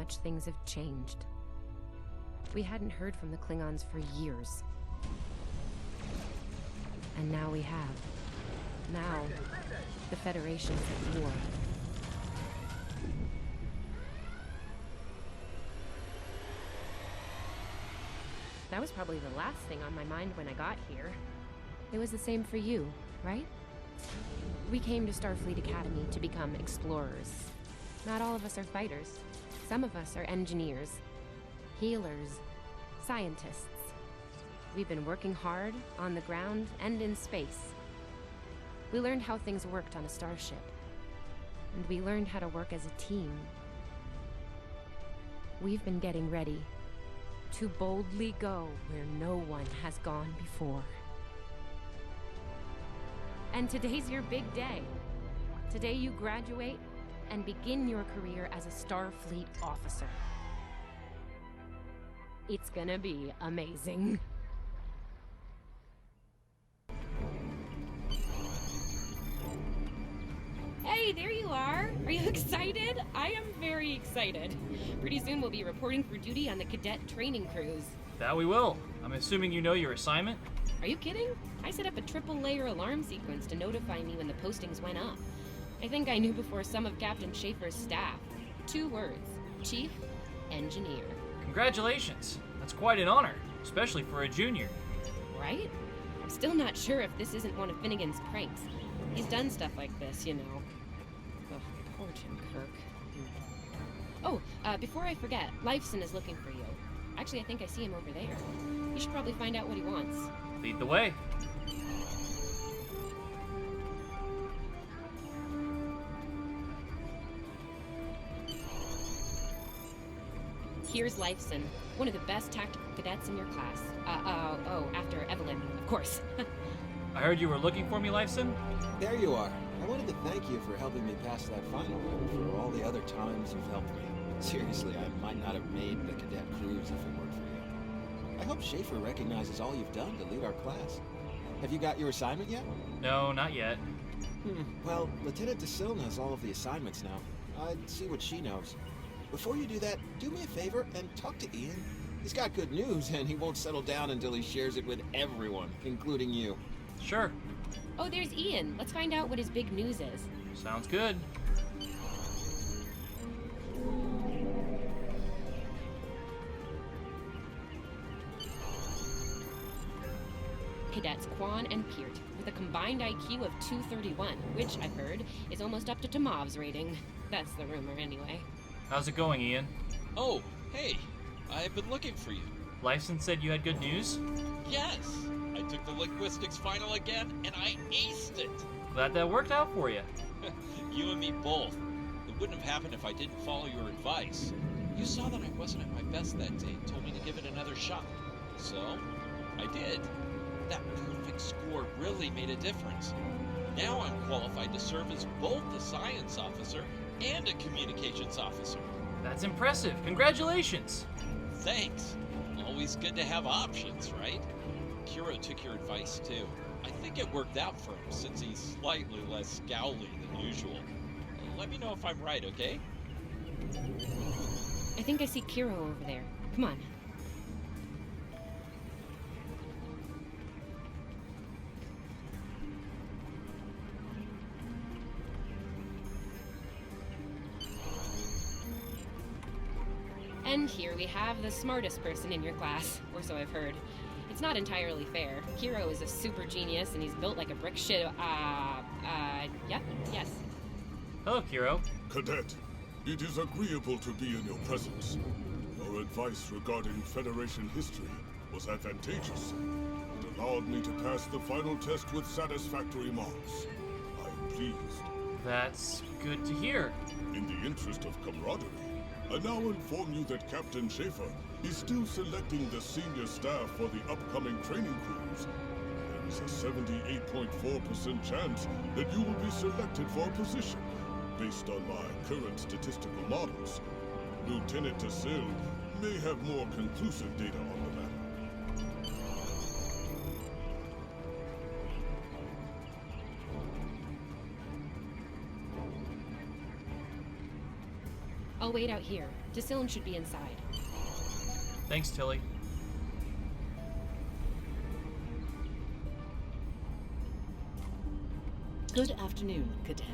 much things have changed. We hadn't heard from the Klingons for years. And now we have. Now, the Federation's at war. That was probably the last thing on my mind when I got here. It was the same for you, right? We came to Starfleet Academy to become explorers. Not all of us are fighters. Some of us are engineers, healers, scientists. We've been working hard on the ground and in space. We learned how things worked on a starship. And we learned how to work as a team. We've been getting ready to boldly go where no one has gone before. And today's your big day. Today you graduate and begin your career as a Starfleet officer. It's gonna be amazing. Hey, there you are! Are you excited? I am very excited. Pretty soon we'll be reporting for duty on the cadet training cruise. That we will. I'm assuming you know your assignment? Are you kidding? I set up a triple-layer alarm sequence to notify me when the postings went up. I think I knew before some of Captain Schaefer's staff. 2 words. Chief Engineer. Congratulations. That's quite an honor, especially for a junior. Right? I'm still not sure if this isn't one of Finnegan's pranks. He's done stuff like this, you know. Ugh, poor Jim Kirk. Oh, before I forget, Lifeson is looking for you. Actually, I think I see him over there. You should probably find out what he wants. Lead the way. Here's Lifeson, one of the best tactical cadets in your class. After Evelyn, of course. I heard you were looking for me, Lifeson? There you are. I wanted to thank you for helping me pass that final and for all the other times you've helped me. Seriously, I might not have made the cadet cruise if it weren't for you. I hope Schaefer recognizes all you've done to lead our class. Have you got your assignment yet? No, not yet. Well, Lieutenant DeSille knows all of the assignments now. I'd see what she knows. Before you do that, do me a favor and talk to Ian. He's got good news, and he won't settle down until he shares it with everyone, including you. Sure. Oh, there's Ian. Let's find out what his big news is. Sounds good. Cadets Quan and Peart, with a combined IQ of 231, which, I've heard, is almost up to Tomov's rating. That's the rumor, anyway. How's it going, Ian? Oh, hey. I've been looking for you. Lifeson said you had good news? Yes! I took the linguistics final again, and I aced it! Glad that worked out for you. You and me both. It wouldn't have happened if I didn't follow your advice. You saw that I wasn't at my best that day and told me to give it another shot. So, I did. That perfect score really made a difference. Now I'm qualified to serve as both a science officer and a communications officer. That's impressive. Congratulations. Thanks. Always good to have options, right? Kiro took your advice too. I think it worked out for him since he's slightly less scowly than usual. Let me know if I'm right, okay? I think I see Kiro over there. Come on. And here we have the smartest person in your class, or so I've heard. It's not entirely fair. Kiro is a super genius, and he's built like a brick shit. Yep, yes. Hello, Kiro. Cadet, it is agreeable to be in your presence. Your advice regarding Federation history was advantageous. It allowed me to pass the final test with satisfactory marks. I am pleased. That's good to hear. In the interest of camaraderie, I now inform you that Captain Schaefer is still selecting the senior staff for the upcoming training cruise. There is a 78.4% chance that you will be selected for a position. Based on my current statistical models, Lieutenant DeSille may have more conclusive data on the matter. I'll wait out here. Decilin should be inside. Thanks, Tilly. Good afternoon, Cadet.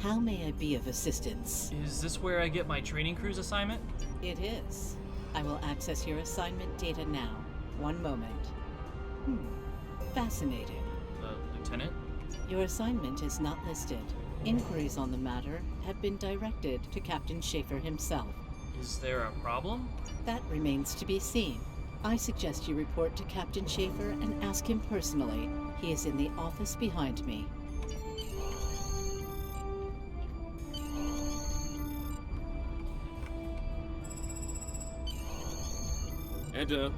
How may I be of assistance? Is this where I get my training cruise assignment? It is. I will access your assignment data now. One moment. Fascinating. Lieutenant? Your assignment is not listed. Inquiries on the matter have been directed to Captain Schaefer himself. Is there a problem? That remains to be seen. I suggest you report to Captain Schaefer and ask him personally. He is in the office behind me. Enter.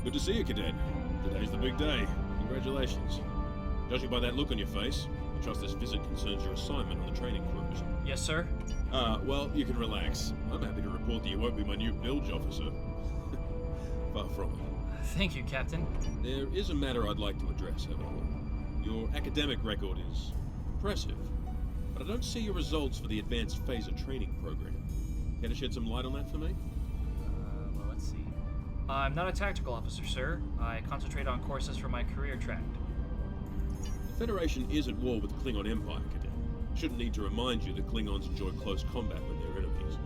Good to see you, Cadet. Today's the big day. Congratulations. Judging by that look on your face, I trust this visit concerns your assignment on the training cruise. Yes, sir. Well, you can relax. I'm happy to report that you won't be my new bilge officer. Far from it. Thank you, Captain. There is a matter I'd like to address, however. Your academic record is impressive, but I don't see your results for the advanced phaser training program. Care to shed some light on that for me? Well, let's see. I'm not a tactical officer, sir. I concentrate on courses for my career track. The Federation is at war with the Klingon Empire, Cadet. Shouldn't need to remind you that Klingons enjoy close combat with their enemies.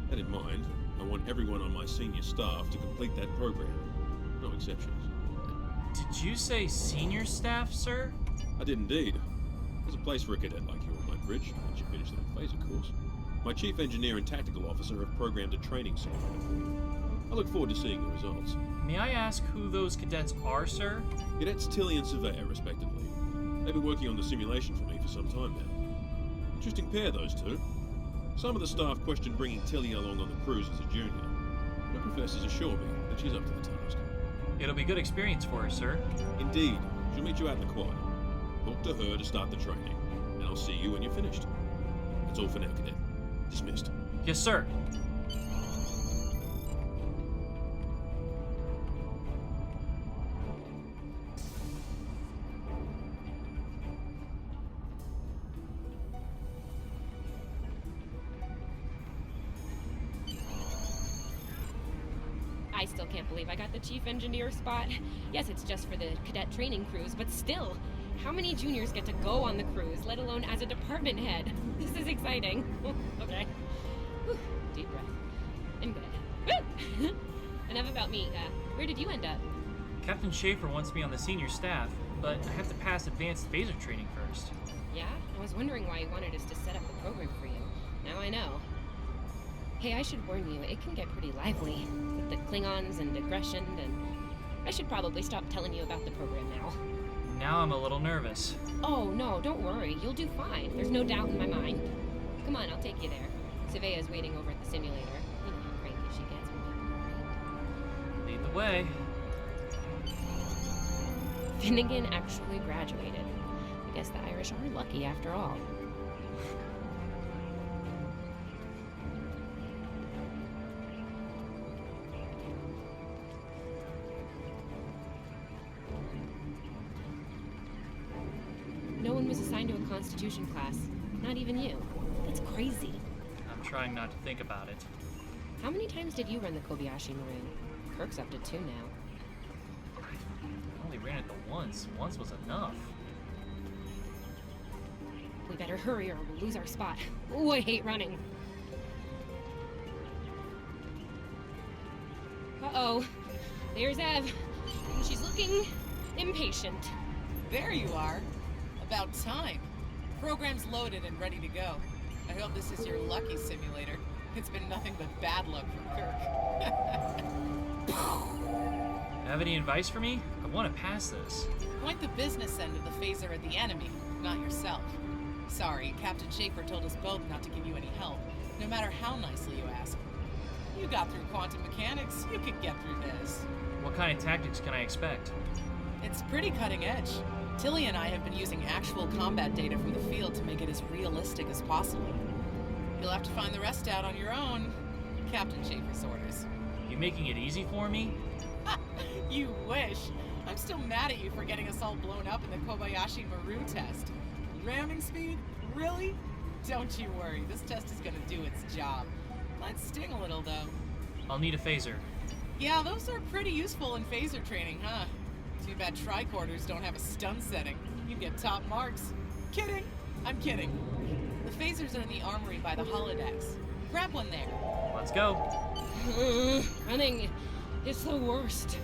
That in mind, I want everyone on my senior staff to complete that program. No exceptions. Did you say senior staff, sir? I did indeed. There's a place for a cadet like you on my bridge once you finish that phaser course. My chief engineer and tactical officer have programmed a training simulator for you. I look forward to seeing your results. May I ask who those cadets are, sir? Cadets Tilly and Surveyor, respectively. They've been working on the simulation for me for some time now. Interesting pair, those two. Some of the staff question bringing Tilly along on the cruise as a junior. My professors assure me that she's up to the task. It'll be good experience for her, sir. Indeed. She'll meet you out in the quad. Talk to her to start the training, and I'll see you when you're finished. That's all for now, Cadet. Dismissed. Yes, sir. I still can't believe I got the chief engineer spot. Yes, it's just for the cadet training cruise, but still, how many juniors get to go on the cruise, let alone as a department head? This is exciting. Okay. Whew, deep breath. I'm good. Woo! Enough about me. Where did you end up? Captain Schaefer wants me on the senior staff, but I have to pass advanced phaser training first. Yeah? I was wondering why you wanted us to set up the program for you. Now I know. Hey, I should warn you, it can get pretty lively. With the Klingons and aggression, and I should probably stop telling you about the program now. Now I'm a little nervous. Oh, no, don't worry. You'll do fine. There's no doubt in my mind. Come on, I'll take you there. Surveyor's waiting over at the simulator. You know how cranky she gets when Lead the way. Finnegan actually graduated. I guess the Irish are lucky after all. No one was assigned to a Constitution class. Not even you. That's crazy. I'm trying not to think about it. How many times did you run the Kobayashi Maru? Kirk's up to 2 now. I only ran it the once. Once was enough. We better hurry or we'll lose our spot. Ooh, I hate running. Uh-oh. There's Ev. And she's looking impatient. There you are. About time. Program's loaded and ready to go. I hope this is your lucky simulator. It's been nothing but bad luck for Kirk. Have any advice for me? I want to pass this. Point the business end of the phaser at the enemy, not yourself. Sorry, Captain Schaefer told us both not to give you any help, no matter how nicely you ask. You got through quantum mechanics, you could get through this. What kind of tactics can I expect? It's pretty cutting edge. Tilly and I have been using actual combat data from the field to make it as realistic as possible. You'll have to find the rest out on your own. Captain Schaefer's orders. You making it easy for me? You wish. I'm still mad at you for getting us all blown up in the Kobayashi Maru test. Ramming speed? Really? Don't you worry, this test is gonna do its job. Might sting a little, though. I'll need a phaser. Yeah, those are pretty useful in phaser training, huh? Too bad tricorders don't have a stun setting. You'd get top marks. Kidding! I'm kidding. The phasers are in the armory by the holodecks. Grab one there. Let's go. Running is the worst.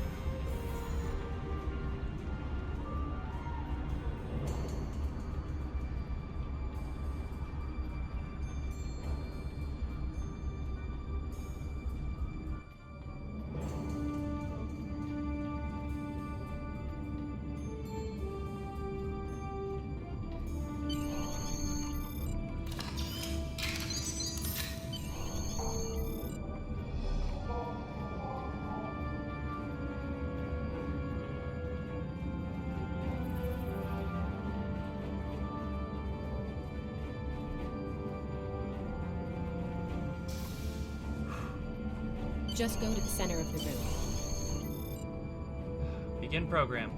Just go to the center of the room. Begin program.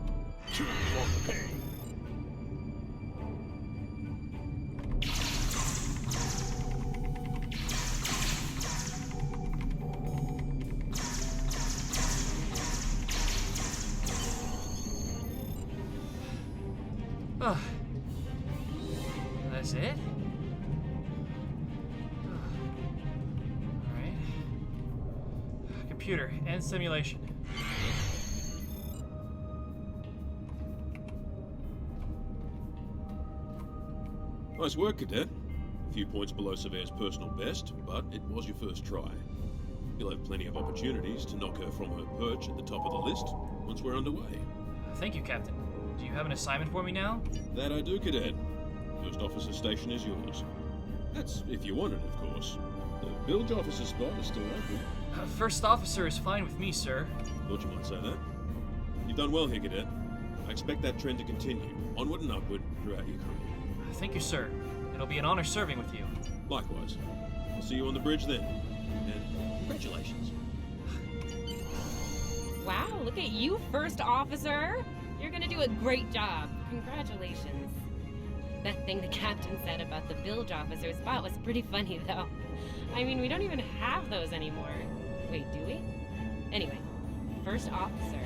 Oh. That's it? Alright. Computer, end simulation. Nice work, Cadet. A few points below Surveyor's personal best, but it was your first try. You'll have plenty of opportunities to knock her from her perch at the top of the list once we're underway. Thank you, Captain. Do you have an assignment for me now? That I do, Cadet. First officer station is yours. That's if you want it, of course. The bilge officer spot is still open. First officer is fine with me, sir. Thought you might say that. You've done well here, Cadet. I expect that trend to continue, onward and upward, throughout your career. Thank you, sir. It'll be an honor serving with you. Likewise. I'll see you on the bridge then. And congratulations. Wow, look at you, First Officer! You're gonna do a great job. Congratulations. That thing the captain said about the bilge officer spot was pretty funny, though. I mean, we don't even have those anymore. Wait, do we? Anyway, First Officer.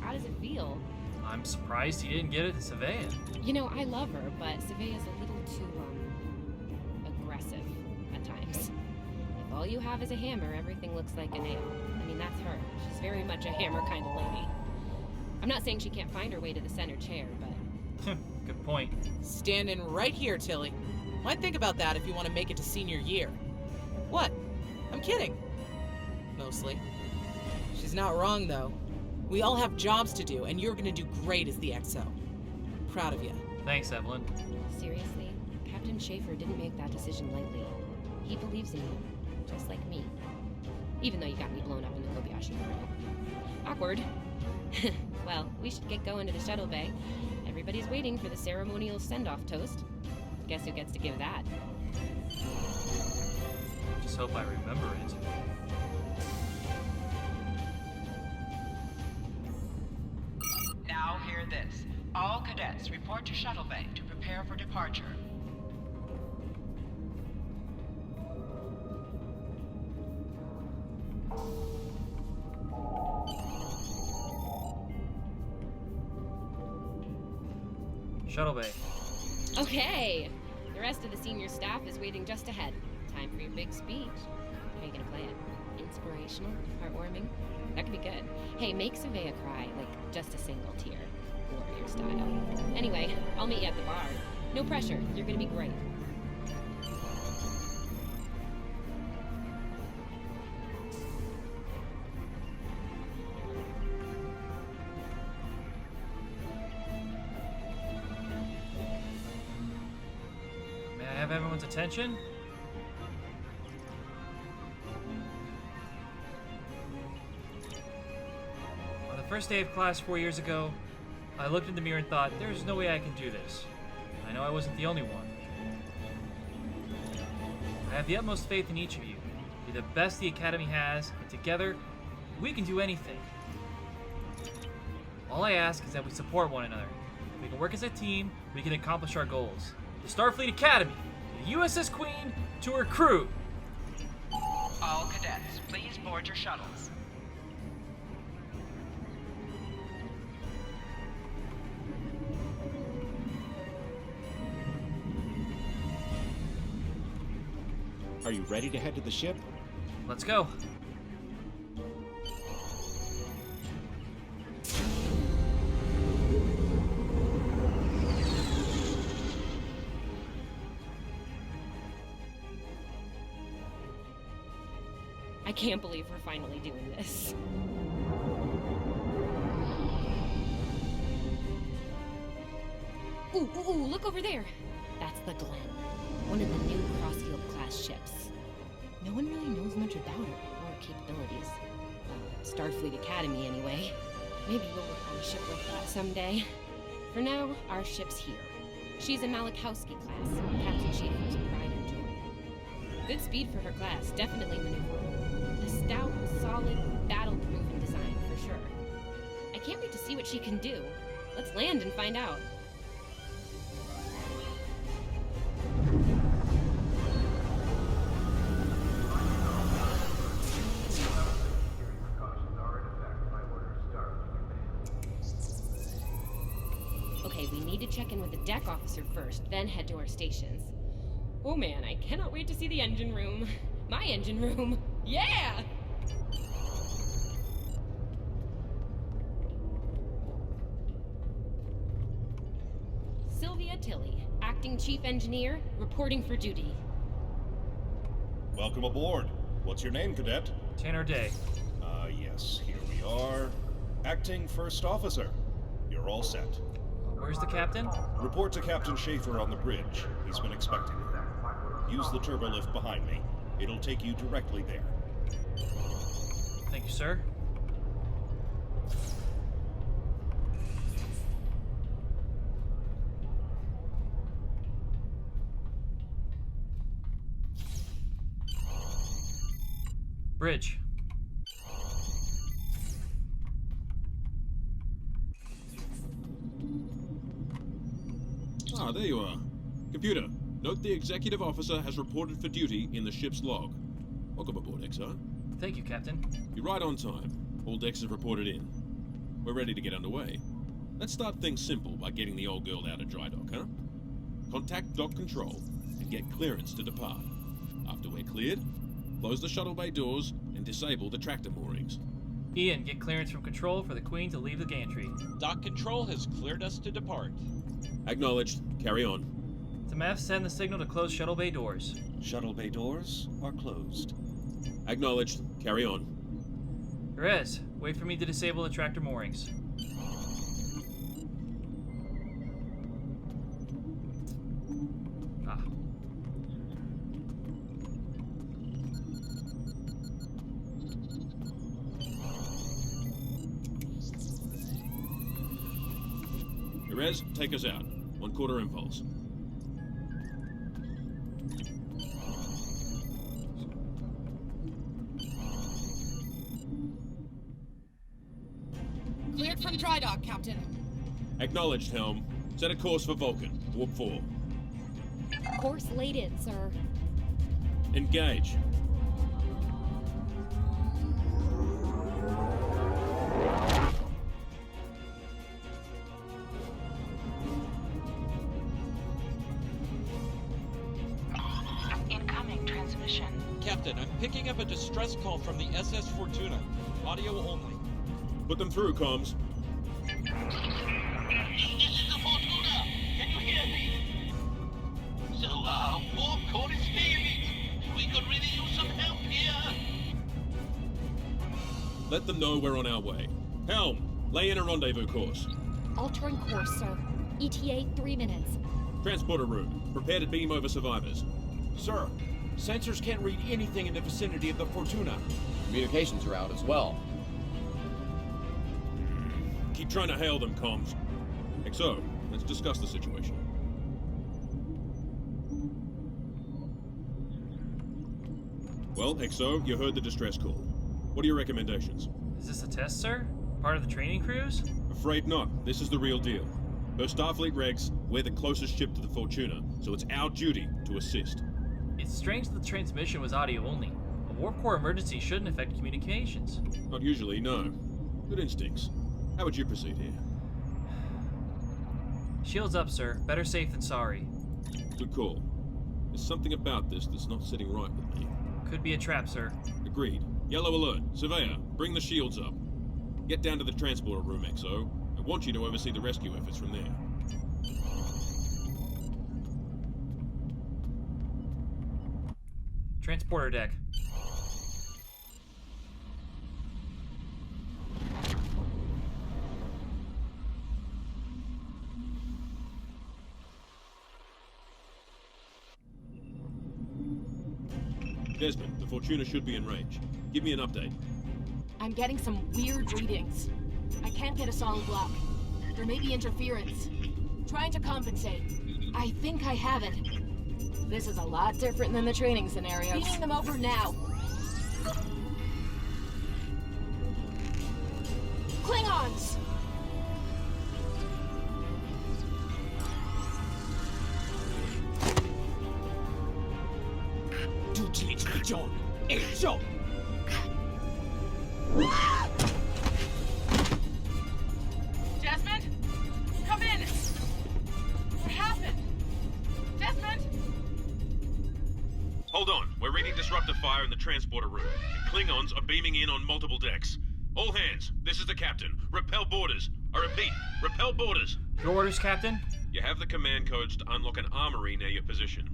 How does it feel? I'm surprised he didn't get it to Savea. You know, I love her, but Savea's a little too, aggressive at times. If all you have is a hammer, everything looks like a nail. I mean, that's her. She's very much a hammer kind of lady. I'm not saying she can't find her way to the center chair, but... Good point. Standing right here, Tilly. Might think about that if you want to make it to senior year. What? I'm kidding. Mostly. She's not wrong, though. We all have jobs to do, and you're gonna do great as the XO. Proud of you. Thanks, Evelyn. seriously, Captain Schaefer didn't make that decision lightly. He believes in you, just like me. Even though you got me blown up in the Kobayashi Maru. Awkward. Well, we should get going to the shuttle bay. Everybody's waiting for the ceremonial send-off toast. Guess who gets to give that? Just hope I remember it. Now hear this. All cadets report to shuttle bay to prepare for departure. Shuttle bay. Okay! The rest of the senior staff is waiting just ahead. Time for your big speech. How are you gonna play it? Inspirational? Heartwarming? That could be good. Hey, make Savea cry, like just a single tear. Warrior style. Anyway, I'll meet you at the bar. No pressure, you're gonna be great. May I have everyone's attention? On the first day of class 4 years ago, I looked in the mirror and thought, there's no way I can do this. I know I wasn't the only one. I have the utmost faith in each of you. You're the best the Academy has, and together, we can do anything. All I ask is that we support one another, We can work as a team. We can accomplish our goals. The Starfleet Academy, the USS Queen, to her crew. All cadets, please board your shuttles. Are you ready to head to the ship? Let's go. I can't believe we're finally doing this. Ooh, look over there. That's the Glen, one of the new Crossfield class ships. No one really knows much about it or her capabilities. Starfleet Academy, anyway. Maybe we'll work on a ship like that someday. For now, our ship's here. She's a Malachowski class, Captain Schaefer's pride and joy. Good speed for her class, definitely maneuverable. A stout, solid, battle-proven design, for sure. I can't wait to see what she can do. Let's land and find out. Okay, we need to check in with the deck officer first, then head to our stations. Oh man, I cannot wait to see the engine room. My engine room. Yeah! Sylvia Tilley, acting chief engineer, reporting for duty. Welcome aboard. What's your name, Cadet? Tanner Day. Yes, here we are. Acting First Officer. You're all set. Where's the captain? Report to Captain Schaefer on the bridge. He's been expecting you. Use the turbolift behind me. It'll take you directly there. Thank you, sir. Bridge. Ah, there you are. Computer, note the executive officer has reported for duty in the ship's log. Welcome aboard, XR. Thank you, Captain. You're right on time. All decks have reported in. We're ready to get underway. Let's start things simple by getting the old girl out of dry dock, huh? Contact dock control and get clearance to depart. After we're cleared, close the shuttle bay doors and disable the tractor moorings. Ian, get clearance from control for the Queen to leave the gantry. Dock control has cleared us to depart. Acknowledged. Carry on. To MEF, send the signal to close shuttle bay doors. Shuttle bay doors are closed. Acknowledged. Carry on. Perez, wait for me to disable the tractor moorings. Ah. Perez, take us out. 1/4 impulse. Cleared from dry dock, Captain. Acknowledged, Helm. Set a course for Vulcan. Warp 4. Course laid in, sir. Engage. Incoming transmission. Captain, I'm picking up a distress call from the SS Fortuna. Audio only. Put them through, comms. This is the Fortuna! Can you hear me? So, warp core is failing. We could really use some help here. Let them know we're on our way. Helm, lay in a rendezvous course. Altering course, sir. ETA 3 minutes. Transporter room. Prepare to beam over survivors. Sir, sensors can't read anything in the vicinity of the Fortuna. Communications are out as well. Keep trying to hail them, comms. XO, let's discuss the situation. Well, XO, you heard the distress call. What are your recommendations? Is this a test, sir? Part of the training cruise? Afraid not. This is the real deal. Per Starfleet regs, we're the closest ship to the Fortuna, so it's our duty to assist. It's strange that the transmission was audio only. A warp core emergency shouldn't affect communications. Not usually, no. Good instincts. How would you proceed here? Shields up, sir. Better safe than sorry. Good call. There's something about this that's not sitting right with me. Could be a trap, sir. Agreed. Yellow alert. Surveyor, bring the shields up. Get down to the transporter room, XO. I want you to oversee the rescue efforts from there. Transporter deck. Desmond, the Fortuna should be in range. Give me an update. I'm getting some weird readings. I can't get a solid lock. There may be interference. Trying to compensate. I think I have it. This is a lot different than the training scenarios. Feeding them over now. Klingons! Desmond? Come in! What happened? Desmond? Hold on. We're reading disruptor fire in the transporter room. And Klingons are beaming in on multiple decks. All hands. This is the captain. Repel borders. I repeat, repel borders. Your orders, Captain? You have the command codes to unlock an armory near your position.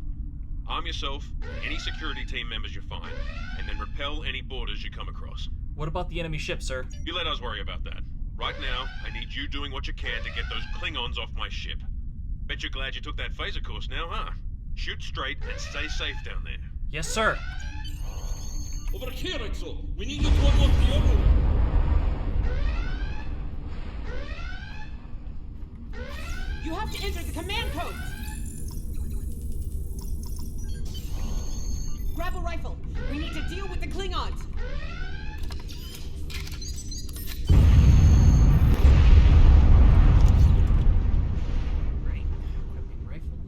Arm yourself and any security team members you find, and then repel any borders you come across. What about the enemy ship, sir? You let us worry about that. Right now, I need you doing what you can to get those Klingons off my ship. Bet you're glad you took that phaser course now, huh? Shoot straight and stay safe down there. Yes, sir. Over here, Exo. We need you to unlock the arrow. You have to enter the command codes! Grab a rifle. We need to deal with the Klingons. Right. Equipping rifle.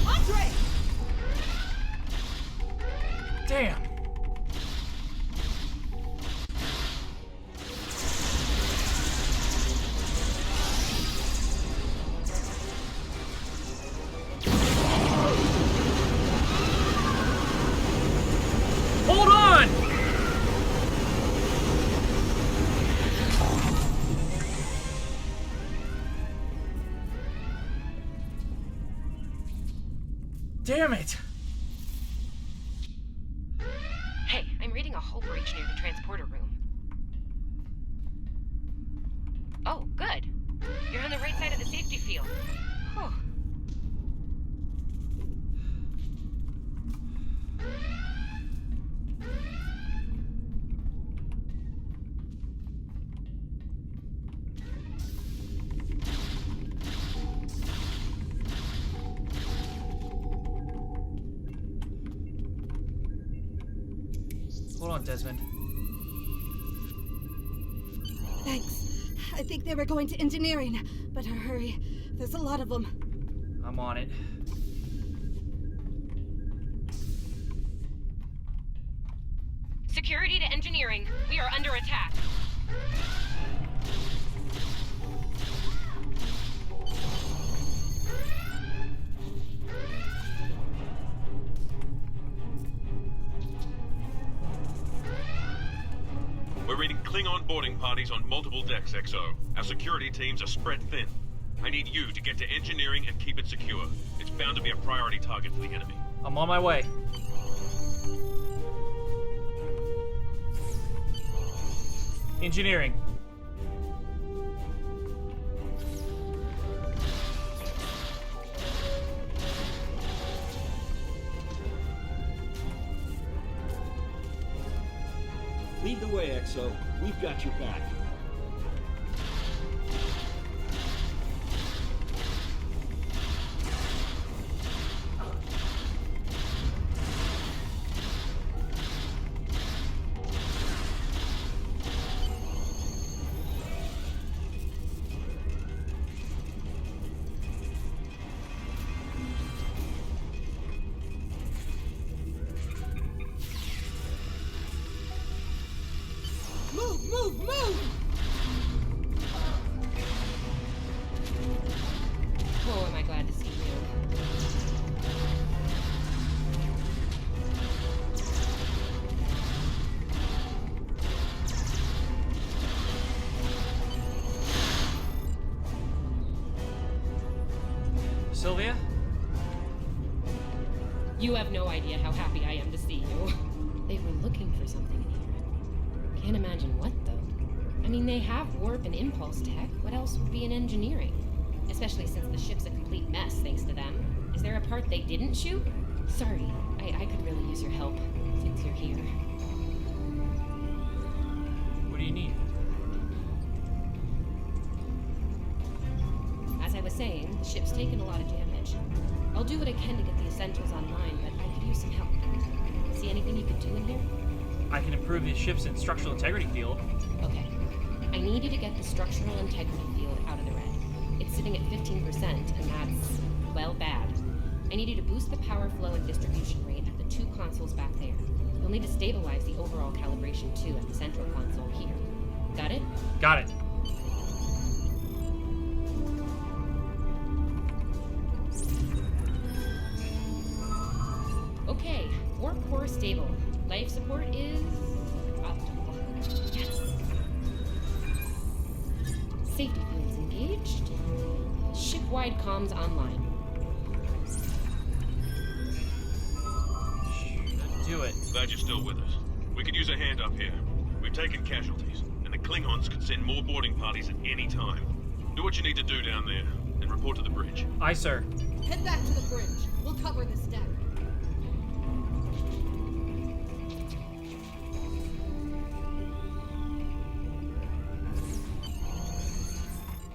Andre! Damn! Hold on! Damn it! Hey, I'm reading a hull breach near the transporter room. Oh, good. You're on the right side of the safety field. Whew. Hold on, Desmond. Thanks. I think they were going to engineering. Better hurry. There's a lot of them. I'm on it. Security to engineering. We are under attack. We're reading Klingon boarding parties on multiple decks, XO. Our security teams are spread thin. I need you to get to engineering and keep it secure. It's bound to be a priority target for the enemy. I'm on my way. Engineering. Lead the way, Exo. We've got your back. Move! Oh, am I glad to see you. Sylvia? You have no idea how happy I am to see you. They were looking for something in here. Can't imagine what, though. I mean, they have warp and impulse tech. What else would be in engineering? Especially since the ship's a complete mess, thanks to them. Is there a part they didn't shoot? Sorry, I could really use your help, since you're here. What do you need? As I was saying, the ship's taken a lot of damage. I'll do what I can to get the essentials online, but I could use some help. See anything you could do in here? I can improve the ship's structural integrity field. Okay. I need you to get the structural integrity field out of the red. It's sitting at 15%, and that's, well, bad. I need you to boost the power flow and distribution rate at the 2 consoles back there. You'll need to stabilize the overall calibration, too, at the central console here. Got it? Got it. Okay, warp core stable. Life support is optimal. Yes. Safety fields engaged. Ship-wide comms online. Should do it. Glad you're still with us. We could use a hand up here. We've taken casualties, and the Klingons could send more boarding parties at any time. Do what you need to do down there, and report to the bridge. Aye, sir. Head back to the bridge. We'll cover this deck.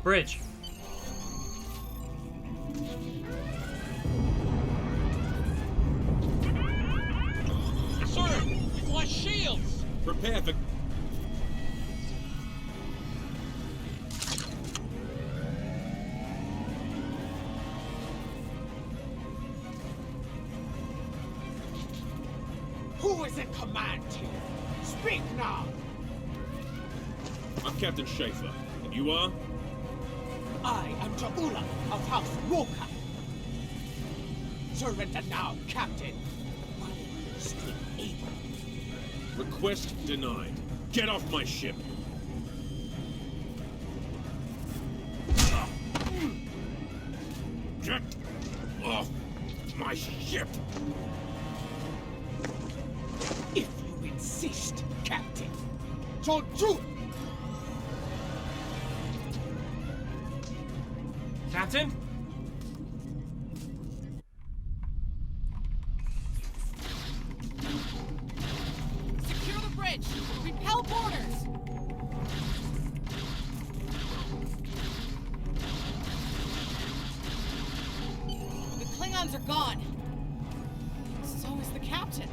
Bridge. Sir, we've lost shields! Prepare for... Who is in command here? Speak now! I'm Captain Schaefer, and you are? I am Ja'ula of House Walker. Surrender now, Captain, while you're still able. Request denied. Get off my ship! Get off my ship! If you insist, Captain. So do. Captain? Secure the bridge! Repel boarders! The Klingons are gone. So is the captain.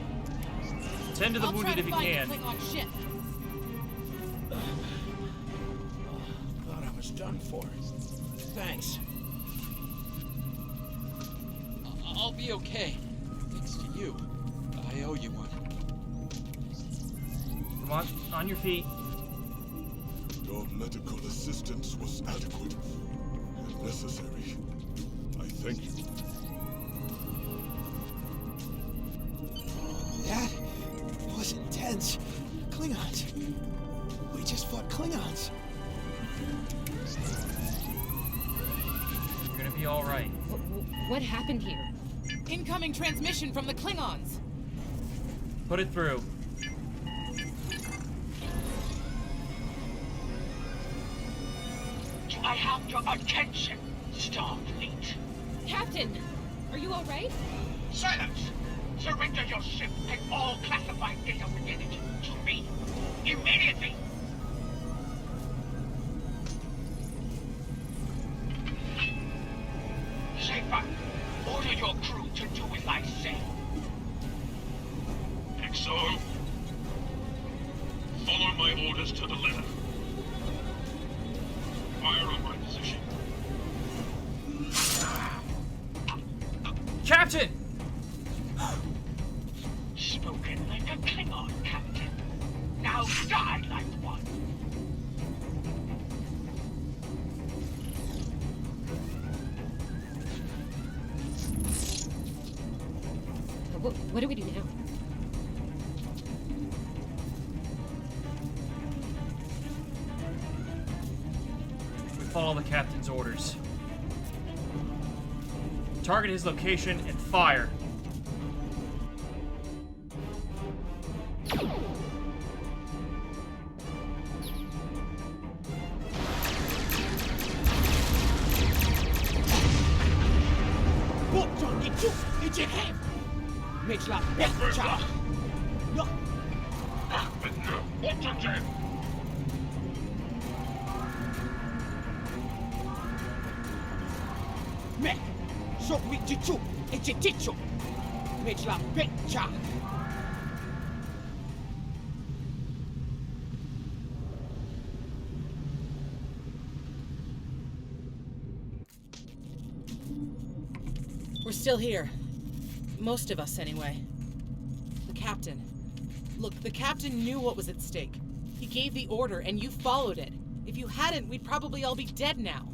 Tend to the wounded if you can. The Klingon ship. Thought I was done for. Thanks. I'll be okay. Thanks to you. I owe you one. Come on your feet. Your medical assistance was adequate and necessary. I thank you. That was intense. Klingons. We just fought Klingons. You're gonna be all right. What happened here? Incoming transmission from the Klingons. Put it through. I have your attention, Starfleet. Captain, are you all right? Silence! Surrender your ship and all classified data within it to me. Immediately! Schaefer, order your crew to do as I say. Exo, follow my orders to the letter. Fire on my position. Captain! Spoken like a Klingon, Captain. Now die like one. What do we do now? We follow the captain's orders. Target his location and fire. We're still here. Most of us, anyway. The captain. Look, the captain knew what was at stake. He gave the order, and you followed it. If you hadn't, we'd probably all be dead now.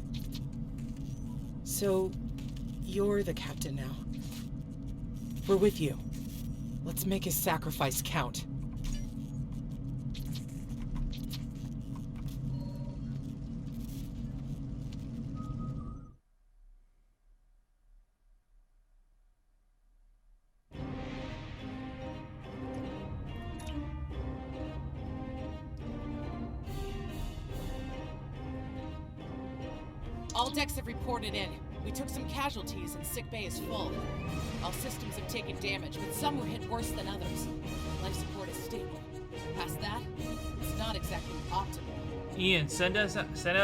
So, you're the captain now. We're with you. Let's make his sacrifice count. All decks have reported in. We took some casualties and sick bay is full. All systems have taken damage, but some were hit worse than others. Life support is stable. Past that, it's not exactly optimal. Ian, send out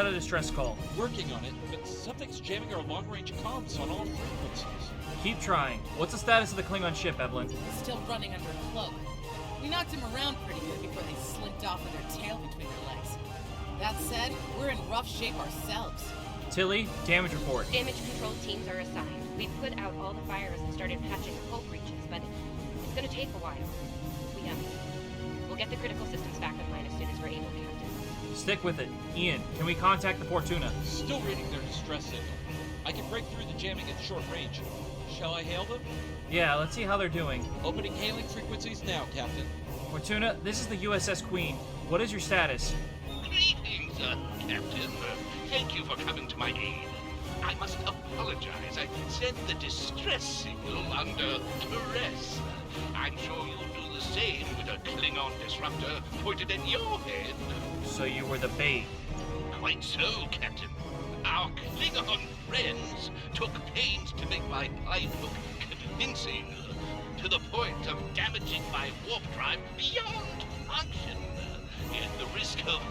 a distress call. Working on it, but something's jamming our long-range comms on all frequencies. Keep trying. What's the status of the Klingon ship, Evelyn? It's still running under a cloak. We knocked him around pretty good before they slipped off with their tail between their legs. That said, we're in rough shape ourselves. Tilly, damage report. Damage control teams are assigned. We've put out all the fires and started patching hull breaches, but it's gonna take a while. We'll get the critical systems back online as soon as we're able, Captain. Stick with it. Ian, can we contact the Fortuna? Still reading their distress signal. I can break through the jamming at short range. Shall I hail them? Yeah, let's see how they're doing. Opening hailing frequencies now, Captain. Fortuna, this is the USS Queen. What is your status? Greetings, Captain. Thank you for coming to my aid. I must apologize. I sent the distress signal under duress. I'm sure you'll do the same with a Klingon disruptor pointed at your head. So you were the bait. Quite so, Captain. Our Klingon friends took pains to make my plight look convincing, to the point of damaging my warp drive beyond function, at the risk of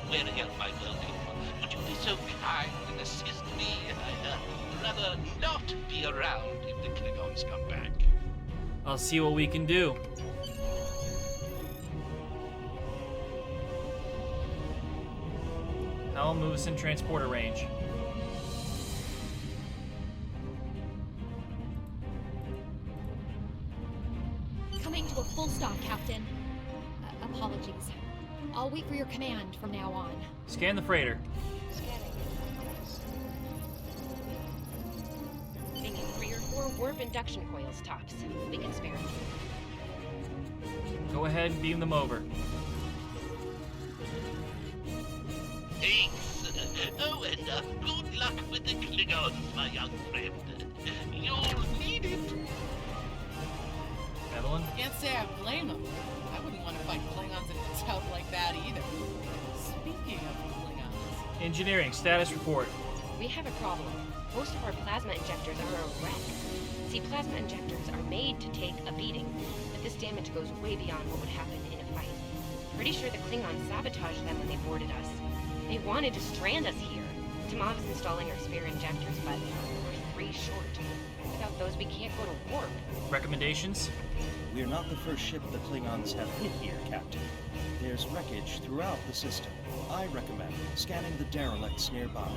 wearing out my welding. Would you be so kind and assist me? I'd rather not be around if the Klingons come back. I'll see what we can do. I'll move us in transporter range. Coming to a full stop, Captain. Apologies. I'll wait for your command from now on. Scan the freighter. They need 3 or 4 warp induction coils tops. We can spare them. Go ahead and beam them over. Thanks. Oh, and good luck with the Klingons, my young friend. You'll need it. Evelyn? Can't say I blame them. I wouldn't want to fight Klingons in a tout like that either. Speaking of Klingons... Engineering, status report. We have a problem. Most of our plasma injectors are a wreck. See, plasma injectors are made to take a beating, but this damage goes way beyond what would happen in a fight. Pretty sure the Klingons sabotaged them when they boarded us. They wanted to strand us here. Tamav's installing our spare injectors, but we're 3 short. Without those, we can't go to warp. Recommendations? We're not the first ship the Klingons have hit here, Captain. There's wreckage throughout the system. I recommend scanning the derelicts nearby.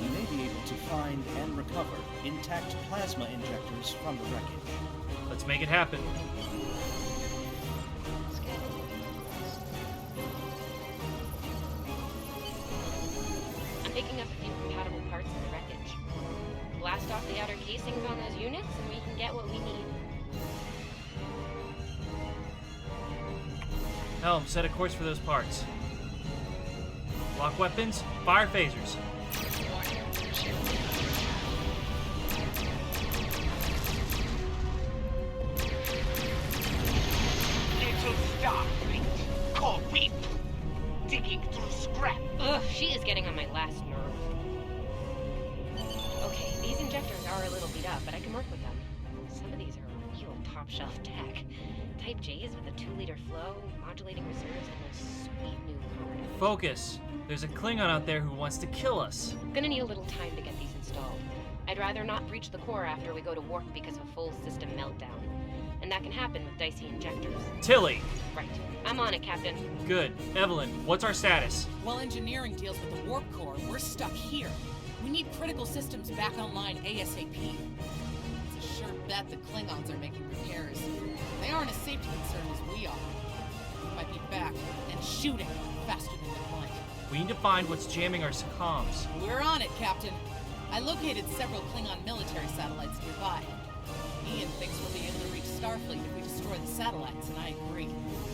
We may be able to find and recover intact plasma injectors from the wreckage. Let's make it happen. I'm picking up a few compatible parts in the wreckage. Blast off the outer casings on those units, and we can get what we need. Helm, set a course for those parts. Lock weapons, fire phasers. Little starfleet, called Reap, digging through scrap. Ugh, she is getting on my last nerve. Okay, these injectors are a little beat up, but I can work with them. Some of these are real top-shelf tech. Type J's with a 2-liter flow, modulating reserves, and those sweet new power. Focus. There's a Klingon out there who wants to kill us. Gonna need a little time to get these installed. I'd rather not breach the core after we go to warp because of a full system meltdown. And that can happen with dicey injectors. Tilly! Right. I'm on it, Captain. Good. Evelyn, what's our status? While engineering deals with the warp core, we're stuck here. We need critical systems back online ASAP. It's a sure bet the Klingons are making repairs. They aren't as safety concerned as we are. We might be back and shooting faster than we'd like. We need to find what's jamming our comms. We're on it, Captain. I located several Klingon military satellites nearby. Ian thinks we'll be able to reach Starfleet if we destroy the satellites, and I agree.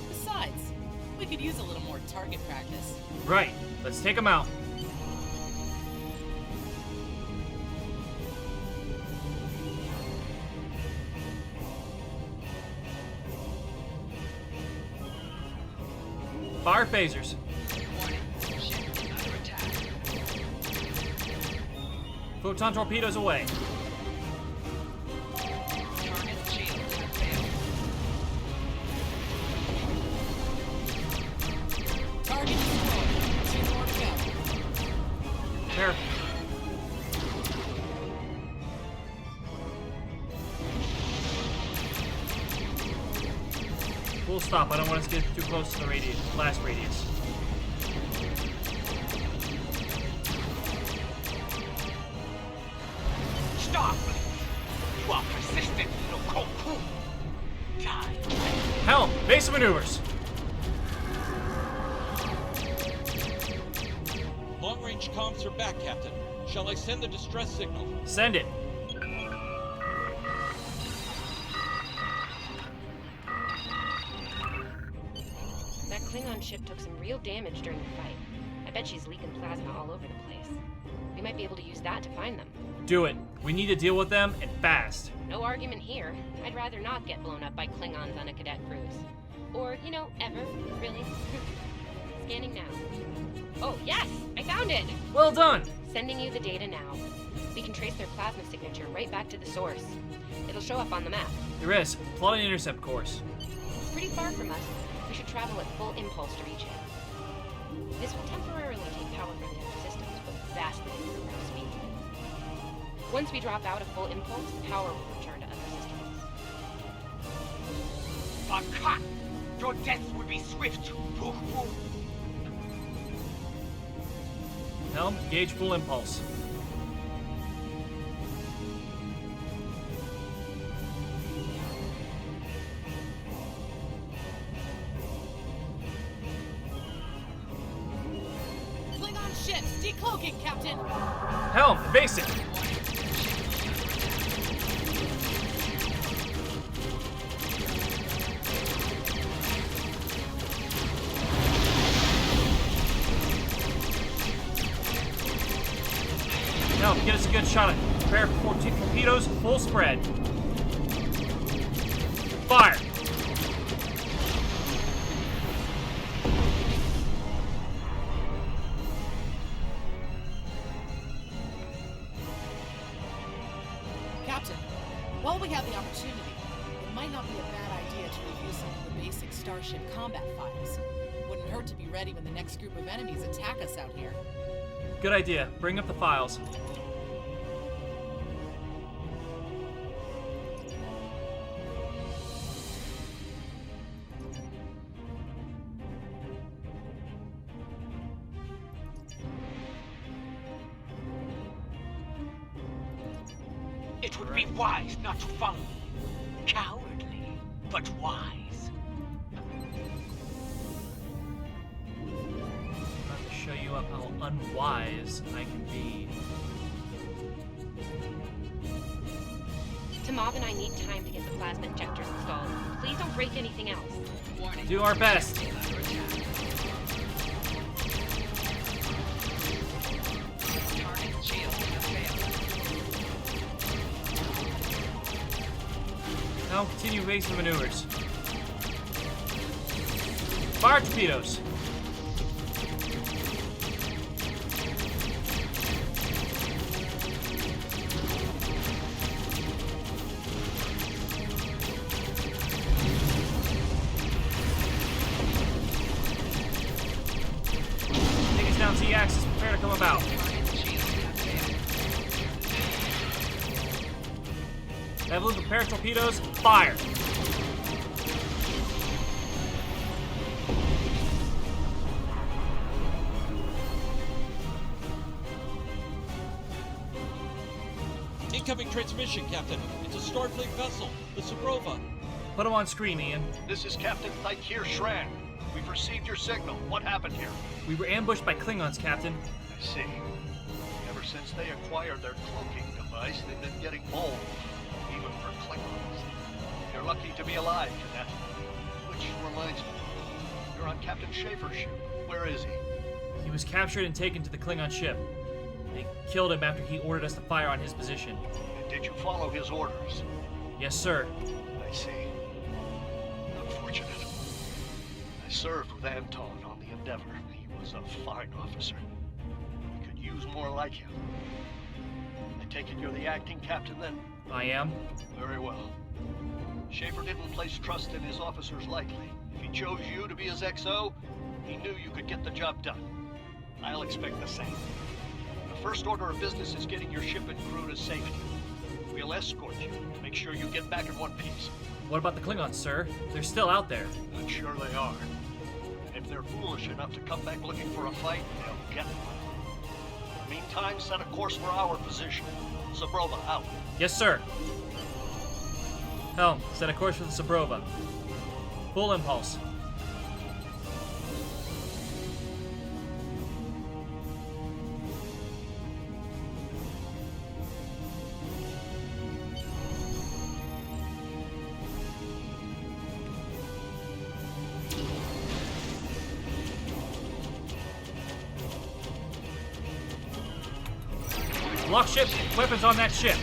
Besides, we could use a little more target practice. Right. Let's take them out. Fire phasers. Photon torpedoes away. Target destroyed. 2 more to go. There. Full stop. I don't want us to get too close to the blast radius. Starfleet, you are persistent, little cocoon. Die. Helm, base maneuvers. Long-range comms are back, Captain. Shall I send the distress signal? Send it. That Klingon ship took some real damage during the fight. I bet she's leaking plasma all over the place. We might be able to use that to find them. Do it. We need to deal with them, and fast. No argument here. I'd rather not get blown up by Klingons on a cadet cruise. Or, ever, really. Scanning now. Oh, yes! I found it! Well done! Sending you the data now. We can trace their plasma signature right back to the source. It'll show up on the map. There is. Plot an intercept course. It's pretty far from us. We should travel at full impulse to reach it. This will temporarily take power from the other systems, but vastly improve our speed. Once we drop out of full impulse, power will return to other systems. But cut! Your death will be swift. Helm, gauge full impulse. Klingon ships, decloaking, Captain! Helm, base it! Helm, get us a good shot at it. Prepare for torpedoes, full spread. Fire! Captain, while we have the opportunity, it might not be a bad idea to review some of the basic Starship combat files. Wouldn't hurt to be ready when the next group of enemies attack us out here. Good idea. Bring up the files. It would be wise not to follow me. Cowardly, but wise. About to show you up how unwise I can be. The mob and I need time to get the plasma injectors installed. Please don't break anything else. Warning. Do our best. Target shield has failed. Now continue evasive maneuvers. Fire torpedoes. Take us down T-axis. Prepare to come about. Target shield has failed. Evelyn, prepare torpedoes. Fire. Incoming transmission, Captain. It's a Starfleet vessel, the Sabrova. Put them on screen, Ian. This is Captain Thykir Shran. We've received your signal. What happened here? We were ambushed by Klingons, Captain. I see. Ever since they acquired their cloaking device, they've been getting bold, even for Klingons. You're lucky to be alive, Cadet. Which reminds me, you're on Captain Schaefer's ship. Where is he? He was captured and taken to the Klingon ship. They killed him after he ordered us to fire on his position. And did you follow his orders? Yes, sir. I see. Unfortunate. I served with Anton on the Endeavor. He was a fine officer. We could use more like him. I take it you're the acting captain then? I am. Very well. Schaefer didn't place trust in his officers lightly. If he chose you to be his XO, he knew you could get the job done. I'll expect the same. The first order of business is getting your ship and crew to safety. We'll escort you to make sure you get back in one piece. What about the Klingons, sir? They're still out there. I'm sure they are. And if they're foolish enough to come back looking for a fight, they'll get one. In the meantime, set a course for our position. Sabrova out. Yes, sir. Helm, set a course for the Sabrova. Full impulse. Lock ship, weapons on that ship.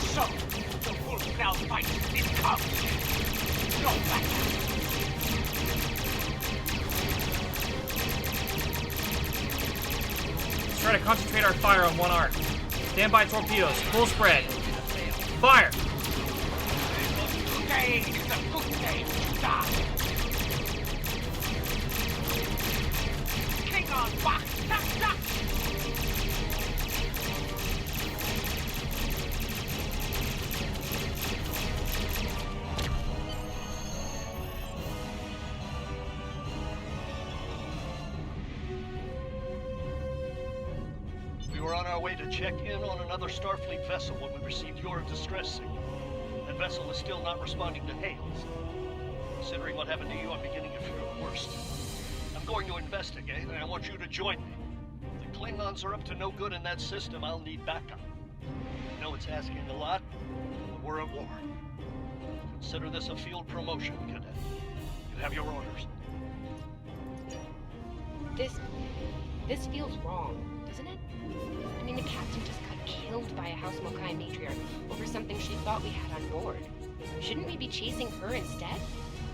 So, the wolf now fights in combat. Go back. Let's try to concentrate our fire on one arc. Stand by torpedoes, full spread. Fire! Today is a good day to die. Klingon back, duck, duck. We were on our way to check in on another Starfleet vessel when we received your distress signal. That vessel is still not responding to hails. Considering what happened to you, I'm beginning to fear the worst. I'm going to investigate, and I want you to join me. If the Klingons are up to no good in that system, I'll need backup. I know it's asking a lot, but we're at war. Consider this a field promotion, Cadet. You have your orders. This feels wrong, doesn't it? I mean, the captain just got killed by a House Mokai matriarch over something she thought we had on board. Shouldn't we be chasing her instead?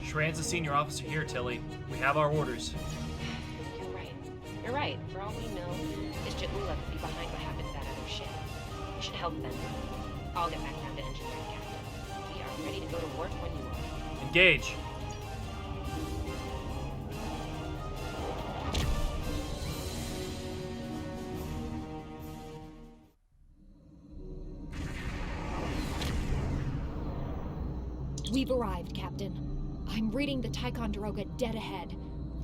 Shran's the senior officer here, Tilly. We have our orders. You're right. You're right. For all we know, this Ja'ula could be behind what happened to that other ship. We should help them. I'll get back down to engineering, Captain. We are ready to go to work when you are. Engage. We've arrived, Captain. I'm reading the Ticonderoga dead ahead.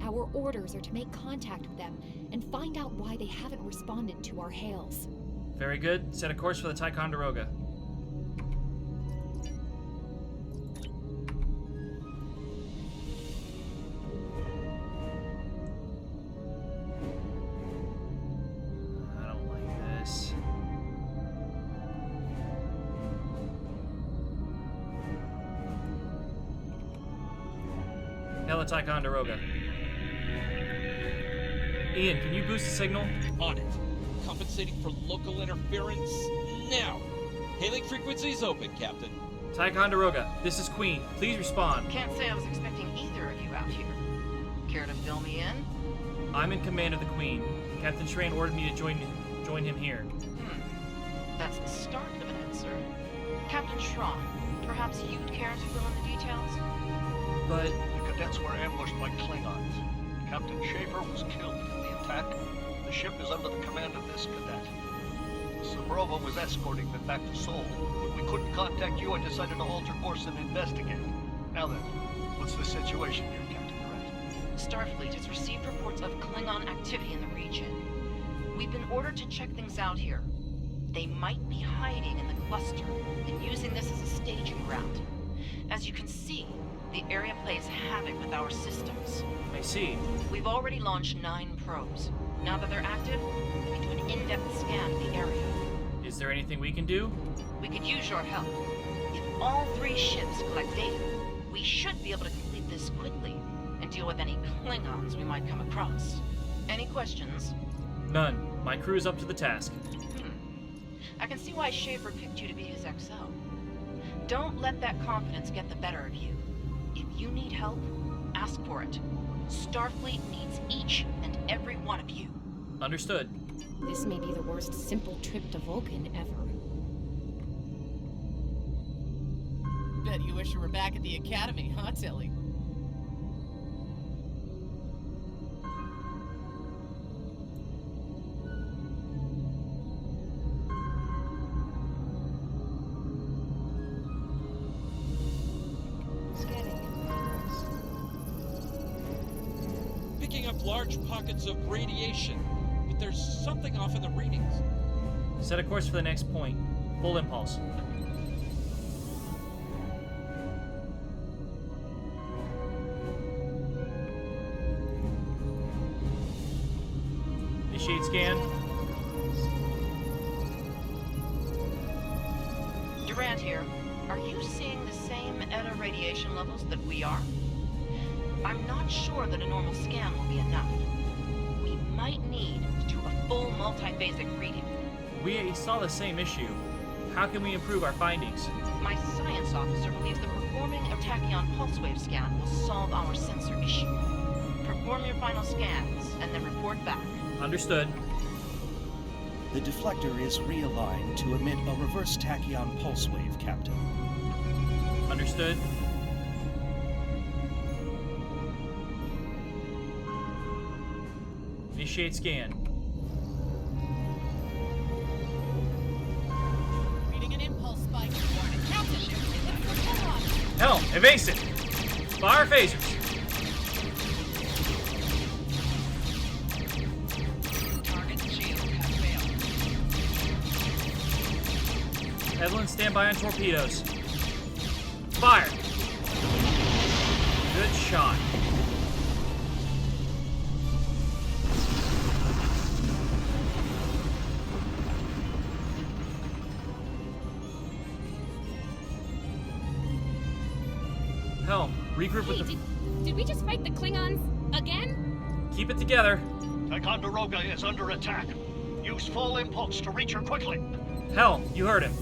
Our orders are to make contact with them and find out why they haven't responded to our hails. Very good. Set a course for the Ticonderoga. I don't like this. on Ticonderoga. Ian, can you boost the signal? On it. Compensating for local interference now. Hailing frequencies open, Captain. Ticonderoga, this is Queen. Please respond. Can't say I was expecting either of you out here. Care to fill me in? I'm in command of the Queen. Captain Schrain ordered me to join him here. That's the start of an answer. Captain Schrain, perhaps you'd care to fill in the details? But... The cadets were ambushed by Klingons. Captain Schaefer was killed in the attack. The ship is under the command of this cadet. Sabrova was escorting them back to Seoul. When we couldn't contact you, I decided to alter course and investigate. Now then, what's the situation here, Captain Durrett? Starfleet has received reports of Klingon activity in the region. We've been ordered to check things out here. They might be hiding in the cluster and using this as a staging ground. As you can see, the area plays havoc with our systems. I see. We've already launched 9 probes. Now that they're active, we can do an in-depth scan of the area. Is there anything we can do? We could use your help. If all 3 ships collect data, we should be able to complete this quickly and deal with any Klingons we might come across. Any questions? None. My crew's up to the task. I can see why Schaefer picked you to be his XO. Don't let that confidence get the better of you. If you need help, ask for it. Starfleet needs each and every one of you. Understood. This may be the worst simple trip to Vulcan ever. Bet you wish you were back at the Academy, huh, Tilly? Picking up large pockets of radiation, but there's something off in the readings. Set a course for the next point. Full impulse. Initiate scan. Durant here. Are you seeing the same ETA radiation levels that we are? I'm not sure that a normal scan will be enough. We might need to do a full multiphasic reading. We saw the same issue. How can we improve our findings? My science officer believes that performing a tachyon pulse wave scan will solve our sensor issue. Perform your final scans and then report back. Understood. The deflector is realigned to emit a reverse tachyon pulse wave, Captain. Understood. Initiate scan. Reading an impulse spike. Captain, it's the Klingon. Helm, evasive. Fire phasers. Target shield has failed. Evelyn, stand by on torpedoes. Fire. Good shot. Helm, regroup with the... Did we just fight the Klingons again? Keep it together. Ticonderoga is under attack. Use full impulse to reach her quickly. Helm, you heard him.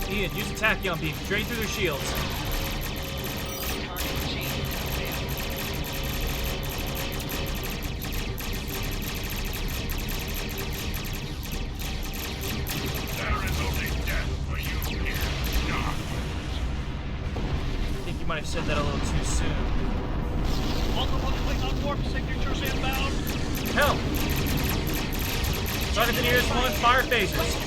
Ian, use a tachyon beam. Drain through their shields. You might have said that a little too soon. Multiple Klingon warp signatures inbound. Help! Target the nearest one, fire phasers.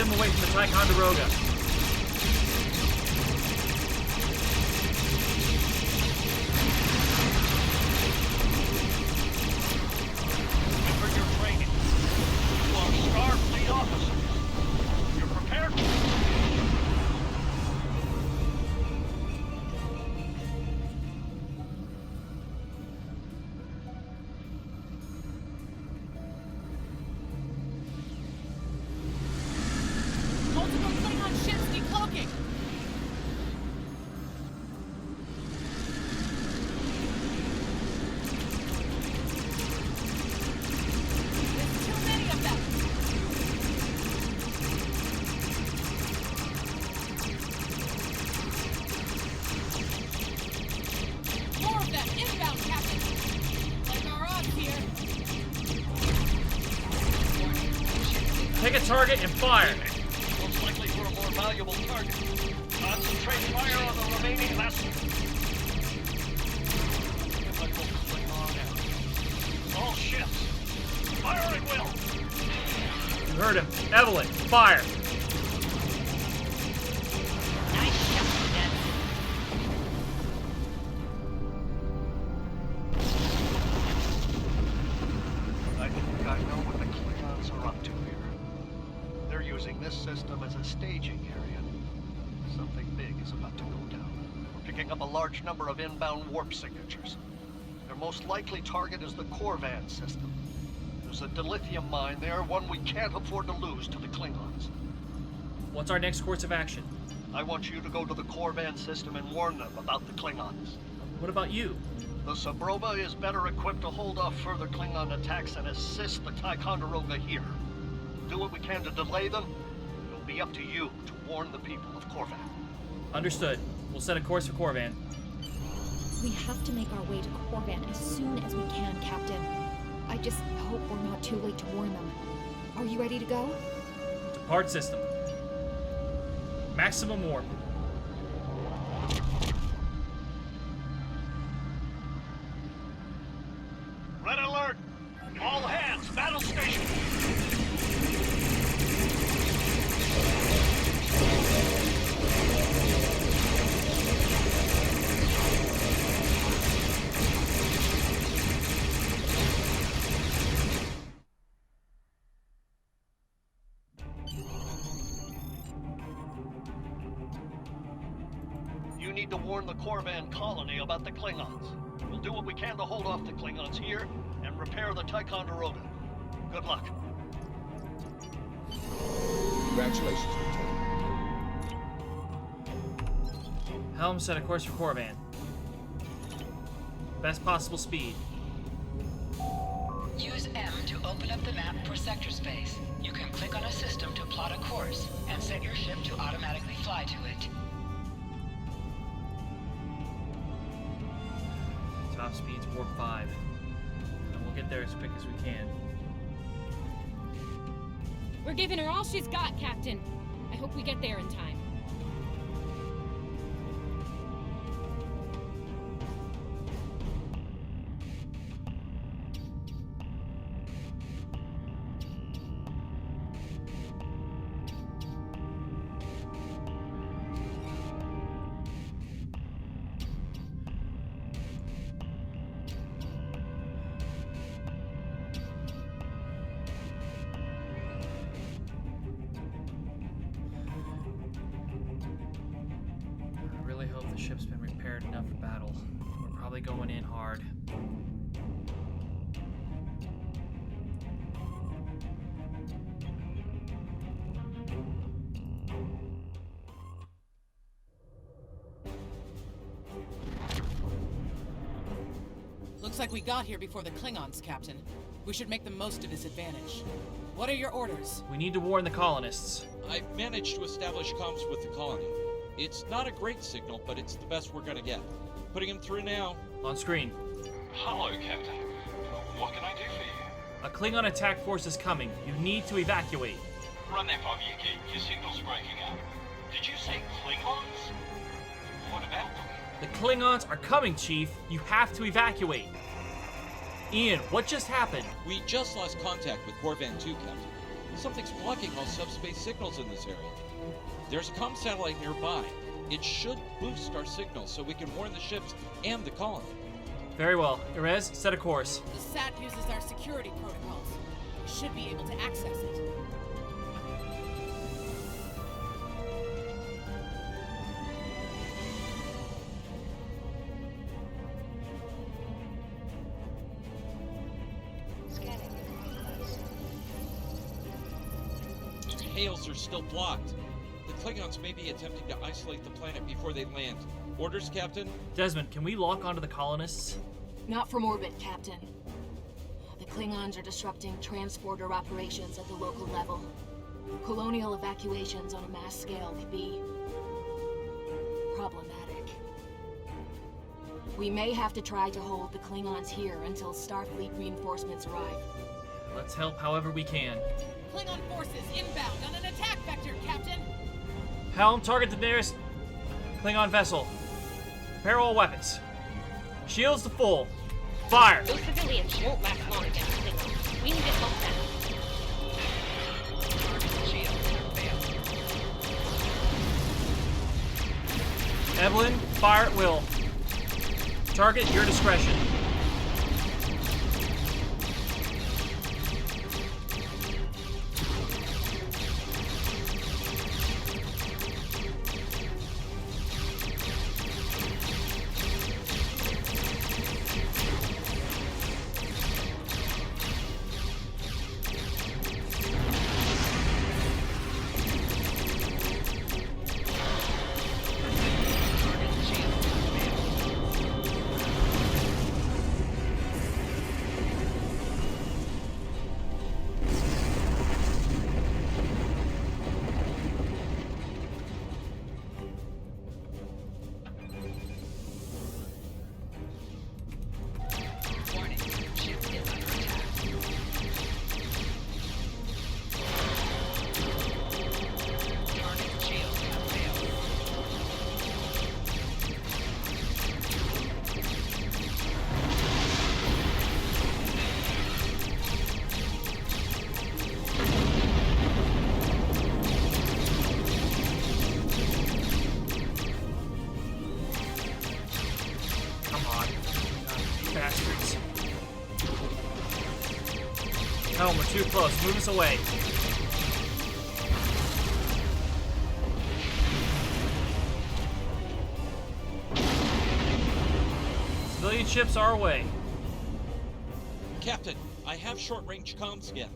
get him away from the Ticonderoga. Remember your training. You are Starfleet officers. You're prepared? Multiple Klingon ships decloaking! There's too many of them! More of them inbound, Captain! Like our odds here. Take a target and fire. Most likely for a more valuable target. Concentrate fire on the remaining vessels. All ships. Fire at will. You heard him. Evelyn, fire. Nice shot, Cadet. I think I know what the Klingons are up to here. They're using this system as a staging area. Something big is about to go down. We're picking up a large number of inbound warp signatures. Their most likely target is the Corvan system. There's a dilithium mine there, one we can't afford to lose to the Klingons. What's our next course of action? I want you to go to the Corvan system and warn them about the Klingons. What about you? The Sabroba is better equipped to hold off further Klingon attacks and assist the Ticonderoga here. Do what we can to delay them. It'll be up to you to warn the people of Corvan. Understood. We'll set a course for Corvan. We have to make our way to Corvan as soon as we can, Captain. I just hope we're not too late to warn them. Are you ready to go? Depart system. Maximum warp. Red alert! All hands, battle station! You need to warn the Corvan colony about the Klingons. We'll do what we can to hold off the Klingons here and repair the Ticonderoga. Good luck. Congratulations, Lieutenant. Helm set a course for Corvan. Best possible speed. Use M to open up the map for sector space. You can click on a system to plot a course and set your ship to automatically fly to it. Top speed's warp 5. And we'll get there as quick as we can. We're giving her all she's got, Captain. I hope we get there in time. The ship's been repaired enough for battle. We're probably going in hard. Looks like we got here before the Klingons, Captain. We should make the most of this advantage. What are your orders? We need to warn the colonists. I've managed to establish comms with the colony. It's not a great signal, but it's the best we're gonna get. Putting him through now. On screen. Hello, Captain. What can I do for you? A Klingon attack force is coming. You need to evacuate. Run that by me again. Your signal's breaking up. Did you say Klingons? What about them? The Klingons are coming, Chief. You have to evacuate. Ian, what just happened? We just lost contact with Corvan 2, Captain. Something's blocking all subspace signals in this area. There's a comm satellite nearby. It should boost our signal so we can warn the ships and the colony. Very well. Erez, set a course. The SAT uses our security protocols. We should be able to access it. Hails are still blocked. The Klingons may be attempting to isolate the planet before they land. Orders, Captain? Desmond, can we lock onto the colonists? Not from orbit, Captain. The Klingons are disrupting transporter operations at the local level. Colonial evacuations on a mass scale could be problematic. We may have to try to hold the Klingons here until Starfleet reinforcements arrive. Let's help however we can. Klingon forces inbound on an attack vector, Captain! Helm, target the nearest Klingon vessel. Prepare all weapons. Shields to full. Fire! Those civilians won't last long against Klingons. We need to help them. Evelyn, fire at will. Target your discretion. Bastards. Helm, we're too close. Move us away. Civilian ships our way. Captain, I have short-range comms again.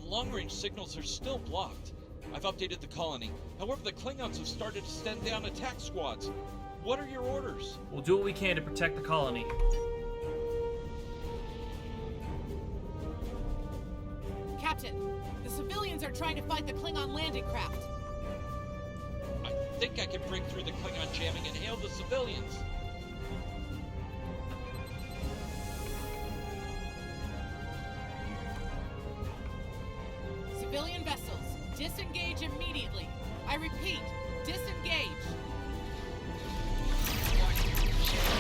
Long-range signals are still blocked. I've updated the colony. However, the Klingons have started to send down attack squads. What are your orders? We'll do what we can to protect the colony. Captain, the civilians are trying to fight the Klingon landing craft. I think I can break through the Klingon jamming and hail the civilians. Civilian vessels, disengage immediately. I repeat, disengage.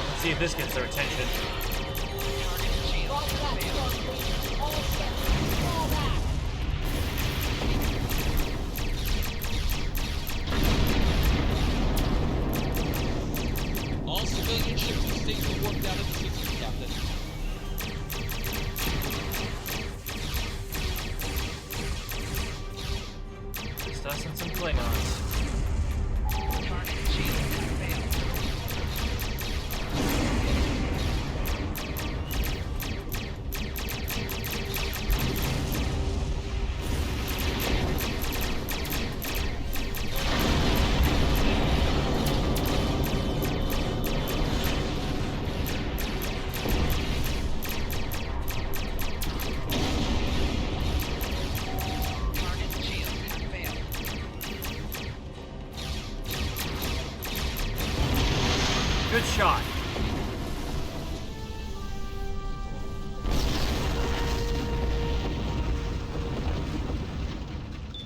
Let's see if this gets their attention. All civilian ships and stations warped out of the system, Captain. Just us and some Klingons. Good shot.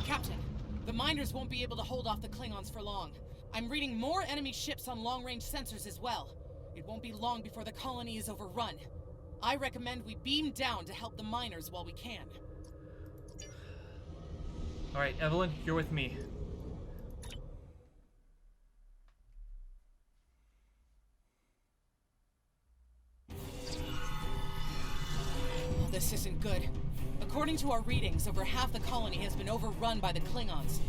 Captain, the miners won't be able to hold off the Klingons for long. I'm reading more enemy ships on long-range sensors as well. It won't be long before the colony is overrun. I recommend we beam down to help the miners while we can. Alright, Evelyn, you're with me. Well, this isn't good. According to our readings, over half the colony has been overrun by the Klingons.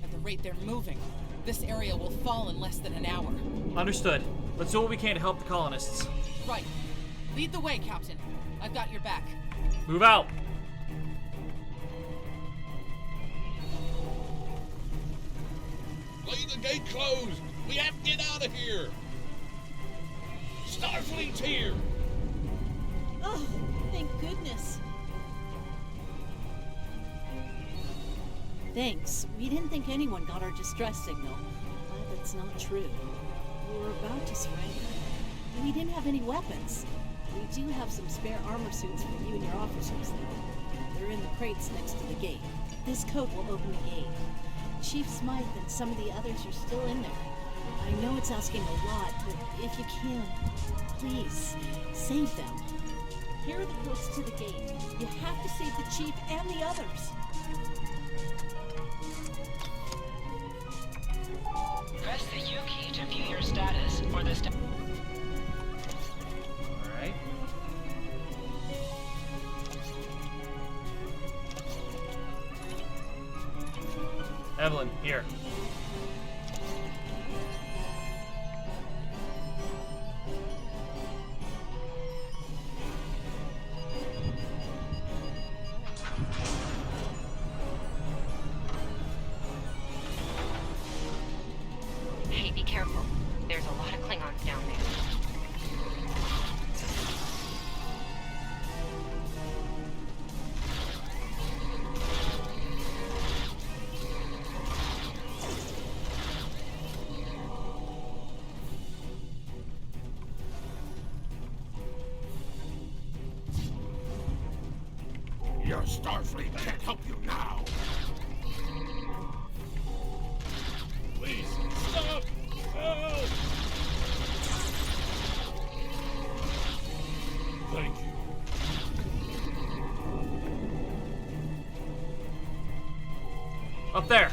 At the rate they're moving, this area will fall in less than an hour. Understood. Let's do what we can to help the colonists. Right. Lead the way, Captain. I've got your back. Move out! Leave the gate closed! We have to get out of here! Starfleet's here! Oh, thank goodness. Thanks. We didn't think anyone got our distress signal. Glad that's not true. We were about to surrender. We didn't have any weapons. We do have some spare armor suits for you and your officers, though. They're in the crates next to the gate. This code will open the gate. Chief Smythe and some of the others are still in there. I know it's asking a lot, but if you can, please, save them. Here are the codes to the gate. You have to save the Chief and the others. Press the U key to view your status or the Alright. Evelyn, here. Hey, be careful. There's a lot of Klingons down there. Your Starfleet can't help you now! Please, stop! Help! Thank you. Up there!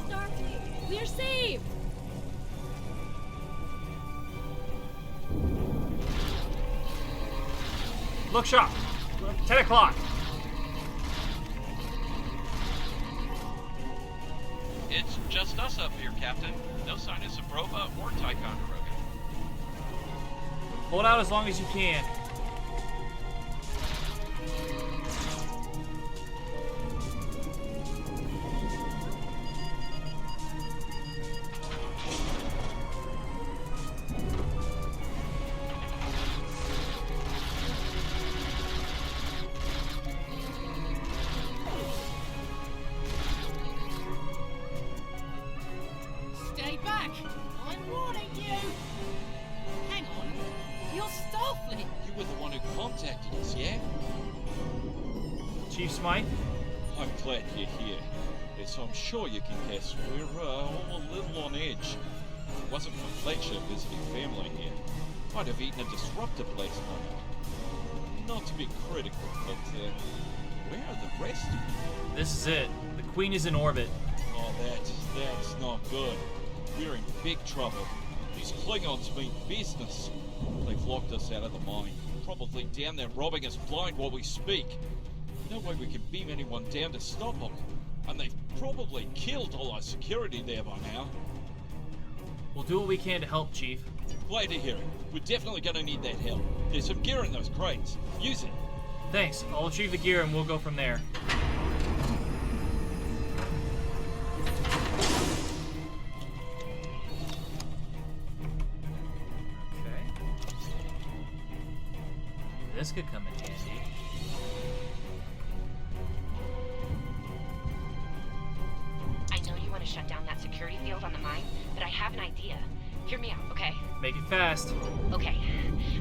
Starfleet, we're saved! Look sharp! 10 o'clock! It's just us up here, Captain. No sign of Sabrova or Ticonderoga. Hold out as long as you can. Stay back! I'm warning you! Hang on. You're Starfleet! You were the one who contacted us, yeah? Chief Smythe? I'm glad you're here. As I'm sure you can guess, we're all a little on edge. If it wasn't for Fletcher visiting family here, I'd have eaten a disruptor last night. Not to be critical, but where are the rest of you? This is it. The Queen is in orbit. Oh, that's not good. We're in big trouble. These Klingons mean business. They've locked us out of the mine. Probably down there robbing us blind while we speak. No way we can beam anyone down to stop them. And they've probably killed all our security there by now. We'll do what we can to help, Chief. Glad to hear it. We're definitely gonna need that help. There's some gear in those crates. Use it. Thanks. I'll retrieve the gear and we'll go from there. This could come in handy. I know you want to shut down that security field on the mine, but I have an idea. Hear me out, okay? Make it fast. Okay.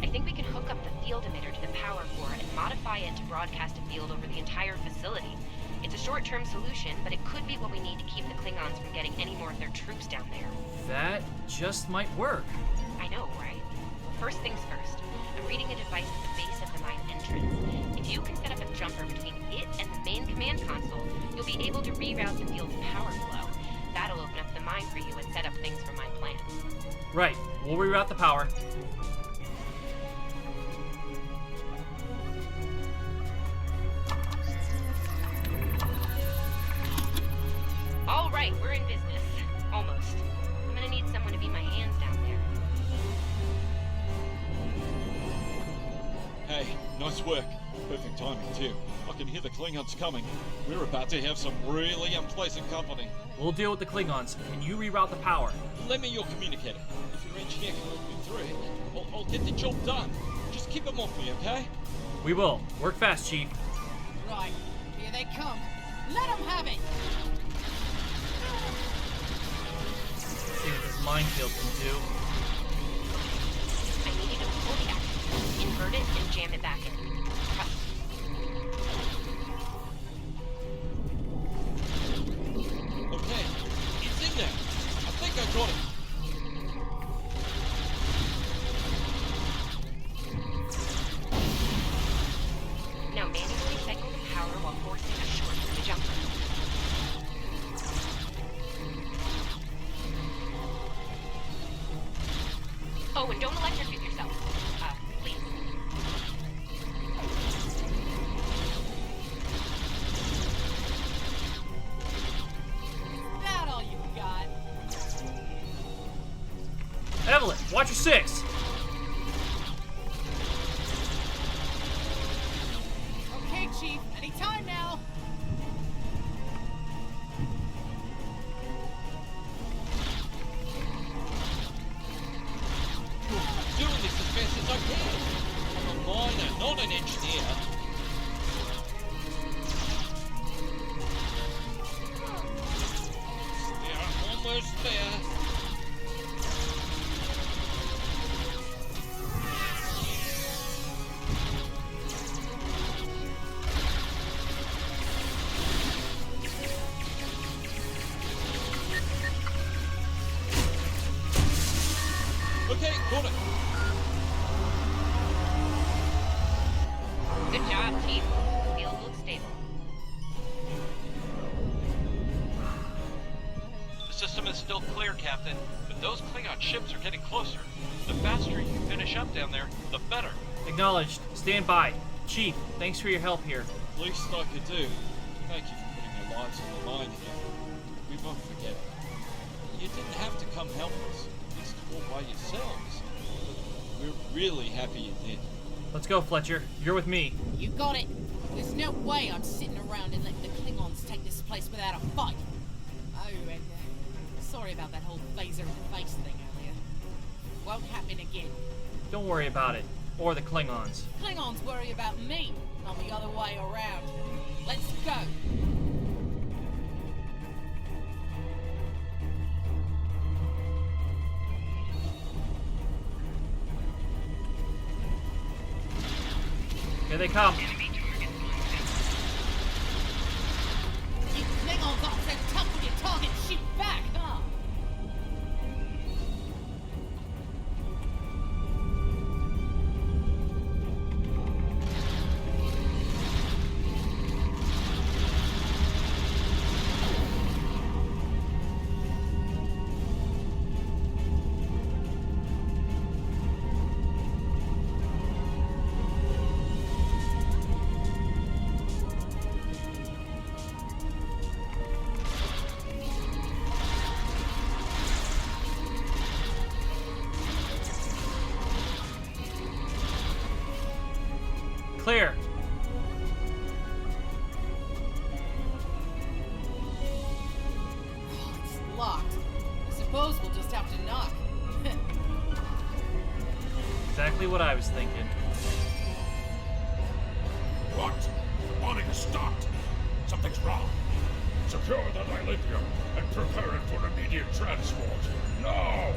I think we can hook up the field emitter to the power core and modify it to broadcast a field over the entire facility. It's a short-term solution, but it could be what we need to keep the Klingons from getting any more of their troops down there. That just might work. I know, right? First things first. I'm reading a device at the base of the mine entrance. If you can set up a jumper between it and the main command console, you'll be able to reroute the field's power flow. That'll open up the mine for you and set up things for my plans. Right. We'll reroute the power. All right, we're in business. Almost. I'm gonna need someone to be my hands down there. Hey, nice work. Perfect timing, too. I can hear the Klingons coming. We're about to have some really unpleasant company. We'll deal with the Klingons, and you reroute the power. Lend me your communicator. If your engineer can look me through, I'll get the job done. Just keep them off me, okay? We will. Work fast, Chief. Right, here they come. Let them have it! See what this minefield can do. I need you to pull the axis, invert it, and jam it back in. Okay, it's in there. I think I got it. Now manually cycle the power while forcing a short through the jumper. Oh, and don't electrocute yourself. Please. Is that all you got? Evelyn, watch your six! Okay, Chief, anytime now. Doing this as fast as I can. I'm a miner, not an engineer. They're almost there. Okay, got it. Good job, Chief. Field looks stable. The system is still clear, Captain, but those Klingon ships are getting closer. The faster you finish up down there, the better. Acknowledged. Stand by. Chief, thanks for your help here. Least I could do. Thank you for putting your lives on the line here. We won't forget it. You didn't have to come help us, at least all by yourselves. But we're really happy you did. Let's go, Fletcher. You're with me. You got it. There's no way I'm sitting around and letting the Klingons take this place without a fight. Oh, and sorry about that whole phaser in the face thing earlier. Won't happen again. Don't worry about it. Or the Klingons. Klingons worry about me, not the other way around. Let's go. Here they come. You Klingons aren't so tough when your target shoot back, huh? Clear. It's locked. I suppose we'll just have to knock. Exactly what I was thinking. What? Awning stopped. Something's wrong. Secure the dilithium and prepare it for immediate transport. Now!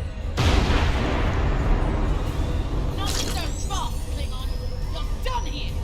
Not so fast, Klingon. You're done here.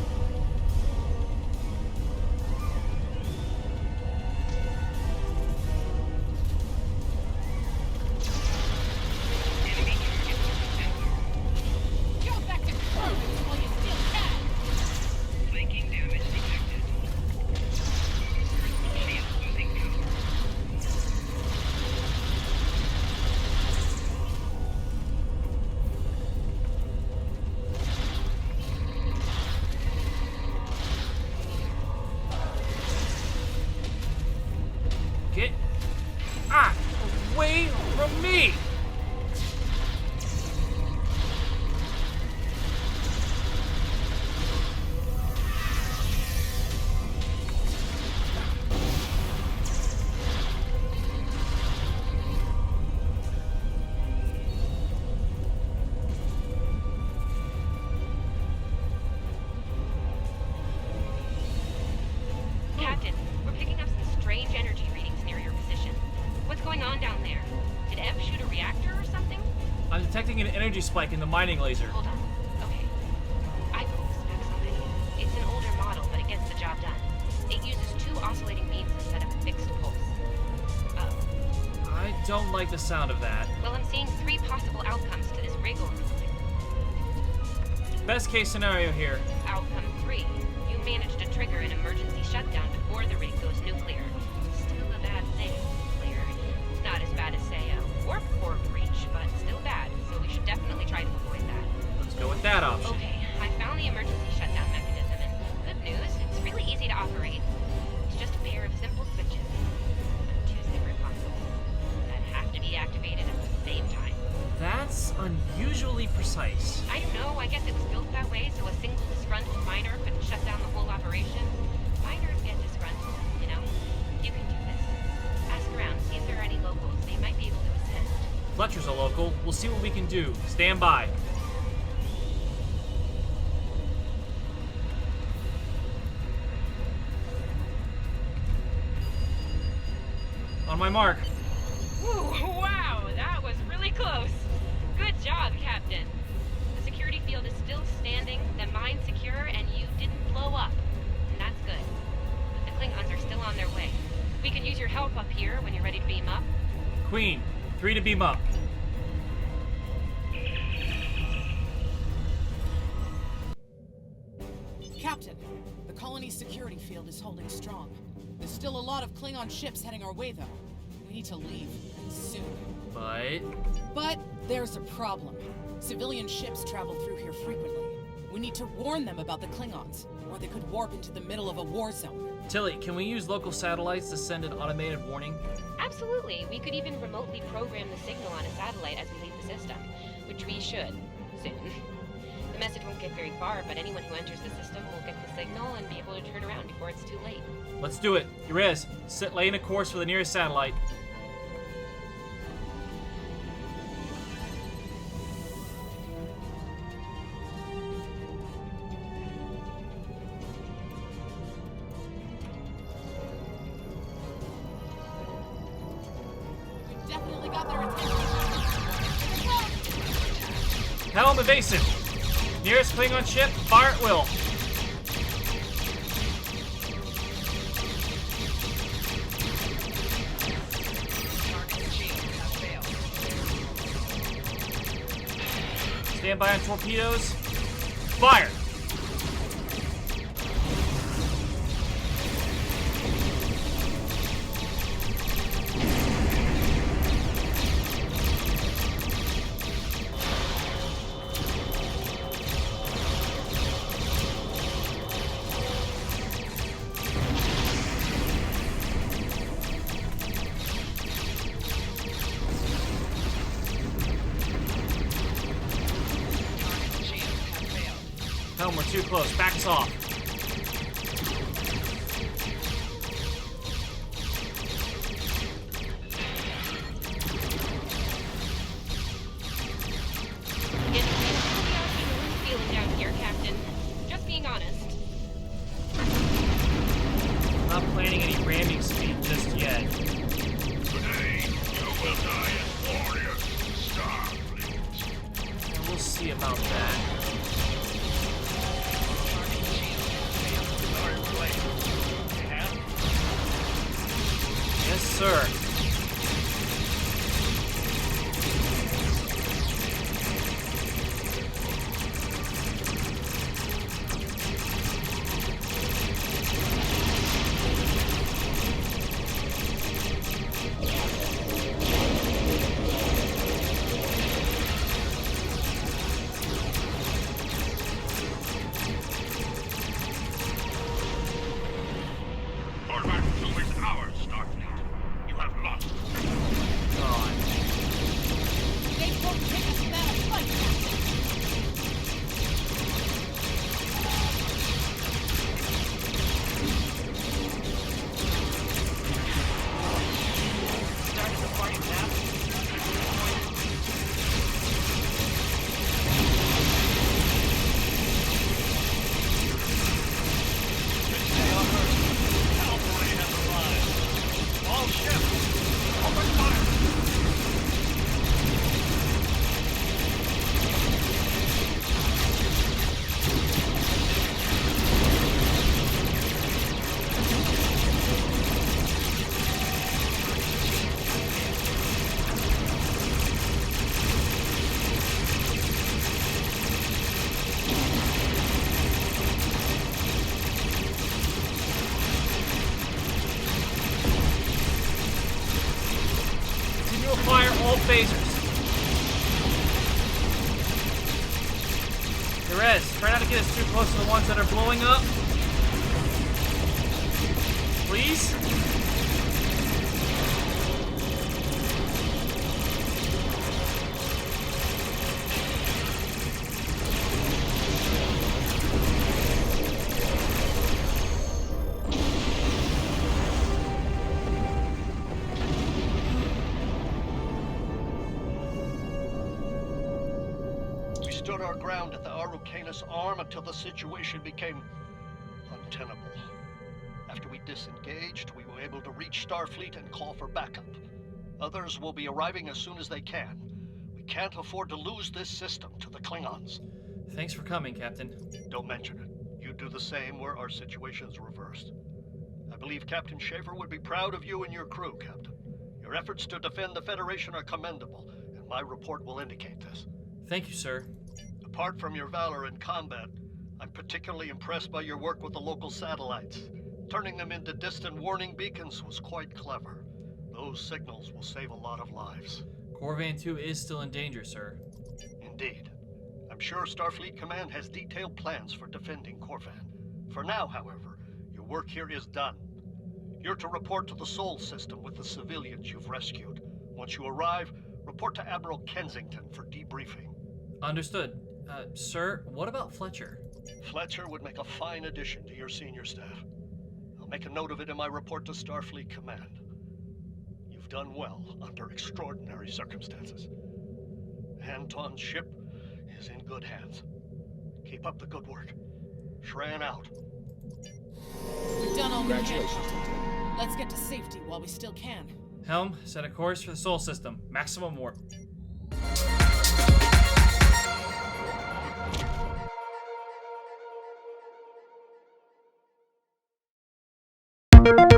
energy spike in the mining laser. Hold on. Okay. I put the specs on it. It's an older model, but it gets the job done. It uses 2 oscillating beams instead of a fixed pulse. I don't like the sound of that. Well, I'm seeing 3 possible outcomes to this rig overloading. Best case scenario here. Outcome 3. You managed to trigger an emergency shutdown before the rig goes nuclear. Still a bad thing, clear. Not as bad as, say, a warp core breach, but still bad, so we should definitely try to avoid that. Let's go with that option. Okay, I found the emergency shutdown mechanism, and good news, it's really easy to operate. It's just a pair of simple switches. 2 separate consoles that have to be activated at the same time. That's unusually precise. I don't know, I guess it was built that way so a single disgruntled miner couldn't shut down the whole operation. Miners get disgruntled, you know. You can do this. Ask around, see if there are any locals. They might be able to assist. Fletcher's a local. We'll see what we can do. Stand by. On my mark. Ooh, wow, that was really close. Good job, Captain. The security field is still standing, the mine's secure, and you didn't blow up. And that's good. But the Klingons are still on their way. We could use your help up here when you're ready to beam up. Queen, 3 to beam up. Captain, the colony's security field is holding strong. There's still a lot of Klingon ships heading our way, though. We need to leave, and soon. But there's a problem. Civilian ships travel through here frequently. We need to warn them about the Klingons, or they could warp into the middle of a war zone. Tilly, can we use local satellites to send an automated warning? Absolutely. We could even remotely program the signal on a satellite as we leave the system, which we should, soon. The message won't get very far, but anyone who enters the system will get the signal and be able to turn around before it's too late. Let's do it. Yerez, lay in a course for the nearest satellite. We definitely got their attention. Helm evasive. Nearest Klingon ship, fire at will. Stand by on torpedoes. Fire! Helm, we're too close. Back us off. It's feeling down here, Captain. Just being honest. I'm not planning any ramming speed just yet. Today, you will die as warriors, Starfleet. We'll see about that. Yes, sir. Our battlefield is ours, Starfleet. You have lost phasers. Perez, try not to get us too close to the ones that are blowing up. Please? We stood our ground at the Araucanus arm until the situation became untenable. After we disengaged, we were able to reach Starfleet and call for backup. Others will be arriving as soon as they can. We can't afford to lose this system to the Klingons. Thanks for coming, Captain. Don't mention it. You do the same where our situation's reversed. I believe Captain Schaefer would be proud of you and your crew, Captain. Your efforts to defend the Federation are commendable, and my report will indicate this. Thank you, sir. Apart from your valor in combat, I'm particularly impressed by your work with the local satellites. Turning them into distant warning beacons was quite clever. Those signals will save a lot of lives. Corvan 2 is still in danger, sir. Indeed. I'm sure Starfleet Command has detailed plans for defending Corvan. For now, however, your work here is done. You're to report to the Sol system with the civilians you've rescued. Once you arrive, report to Admiral Kensington for debriefing. Understood. Sir, what about Fletcher? Fletcher would make a fine addition to your senior staff. I'll make a note of it in my report to Starfleet Command. You've done well under extraordinary circumstances. Anton's ship is in good hands. Keep up the good work. Shran out. We've done all we can. Let's get to safety while we still can. Helm, set a course for the Sol system. Maximum warp. You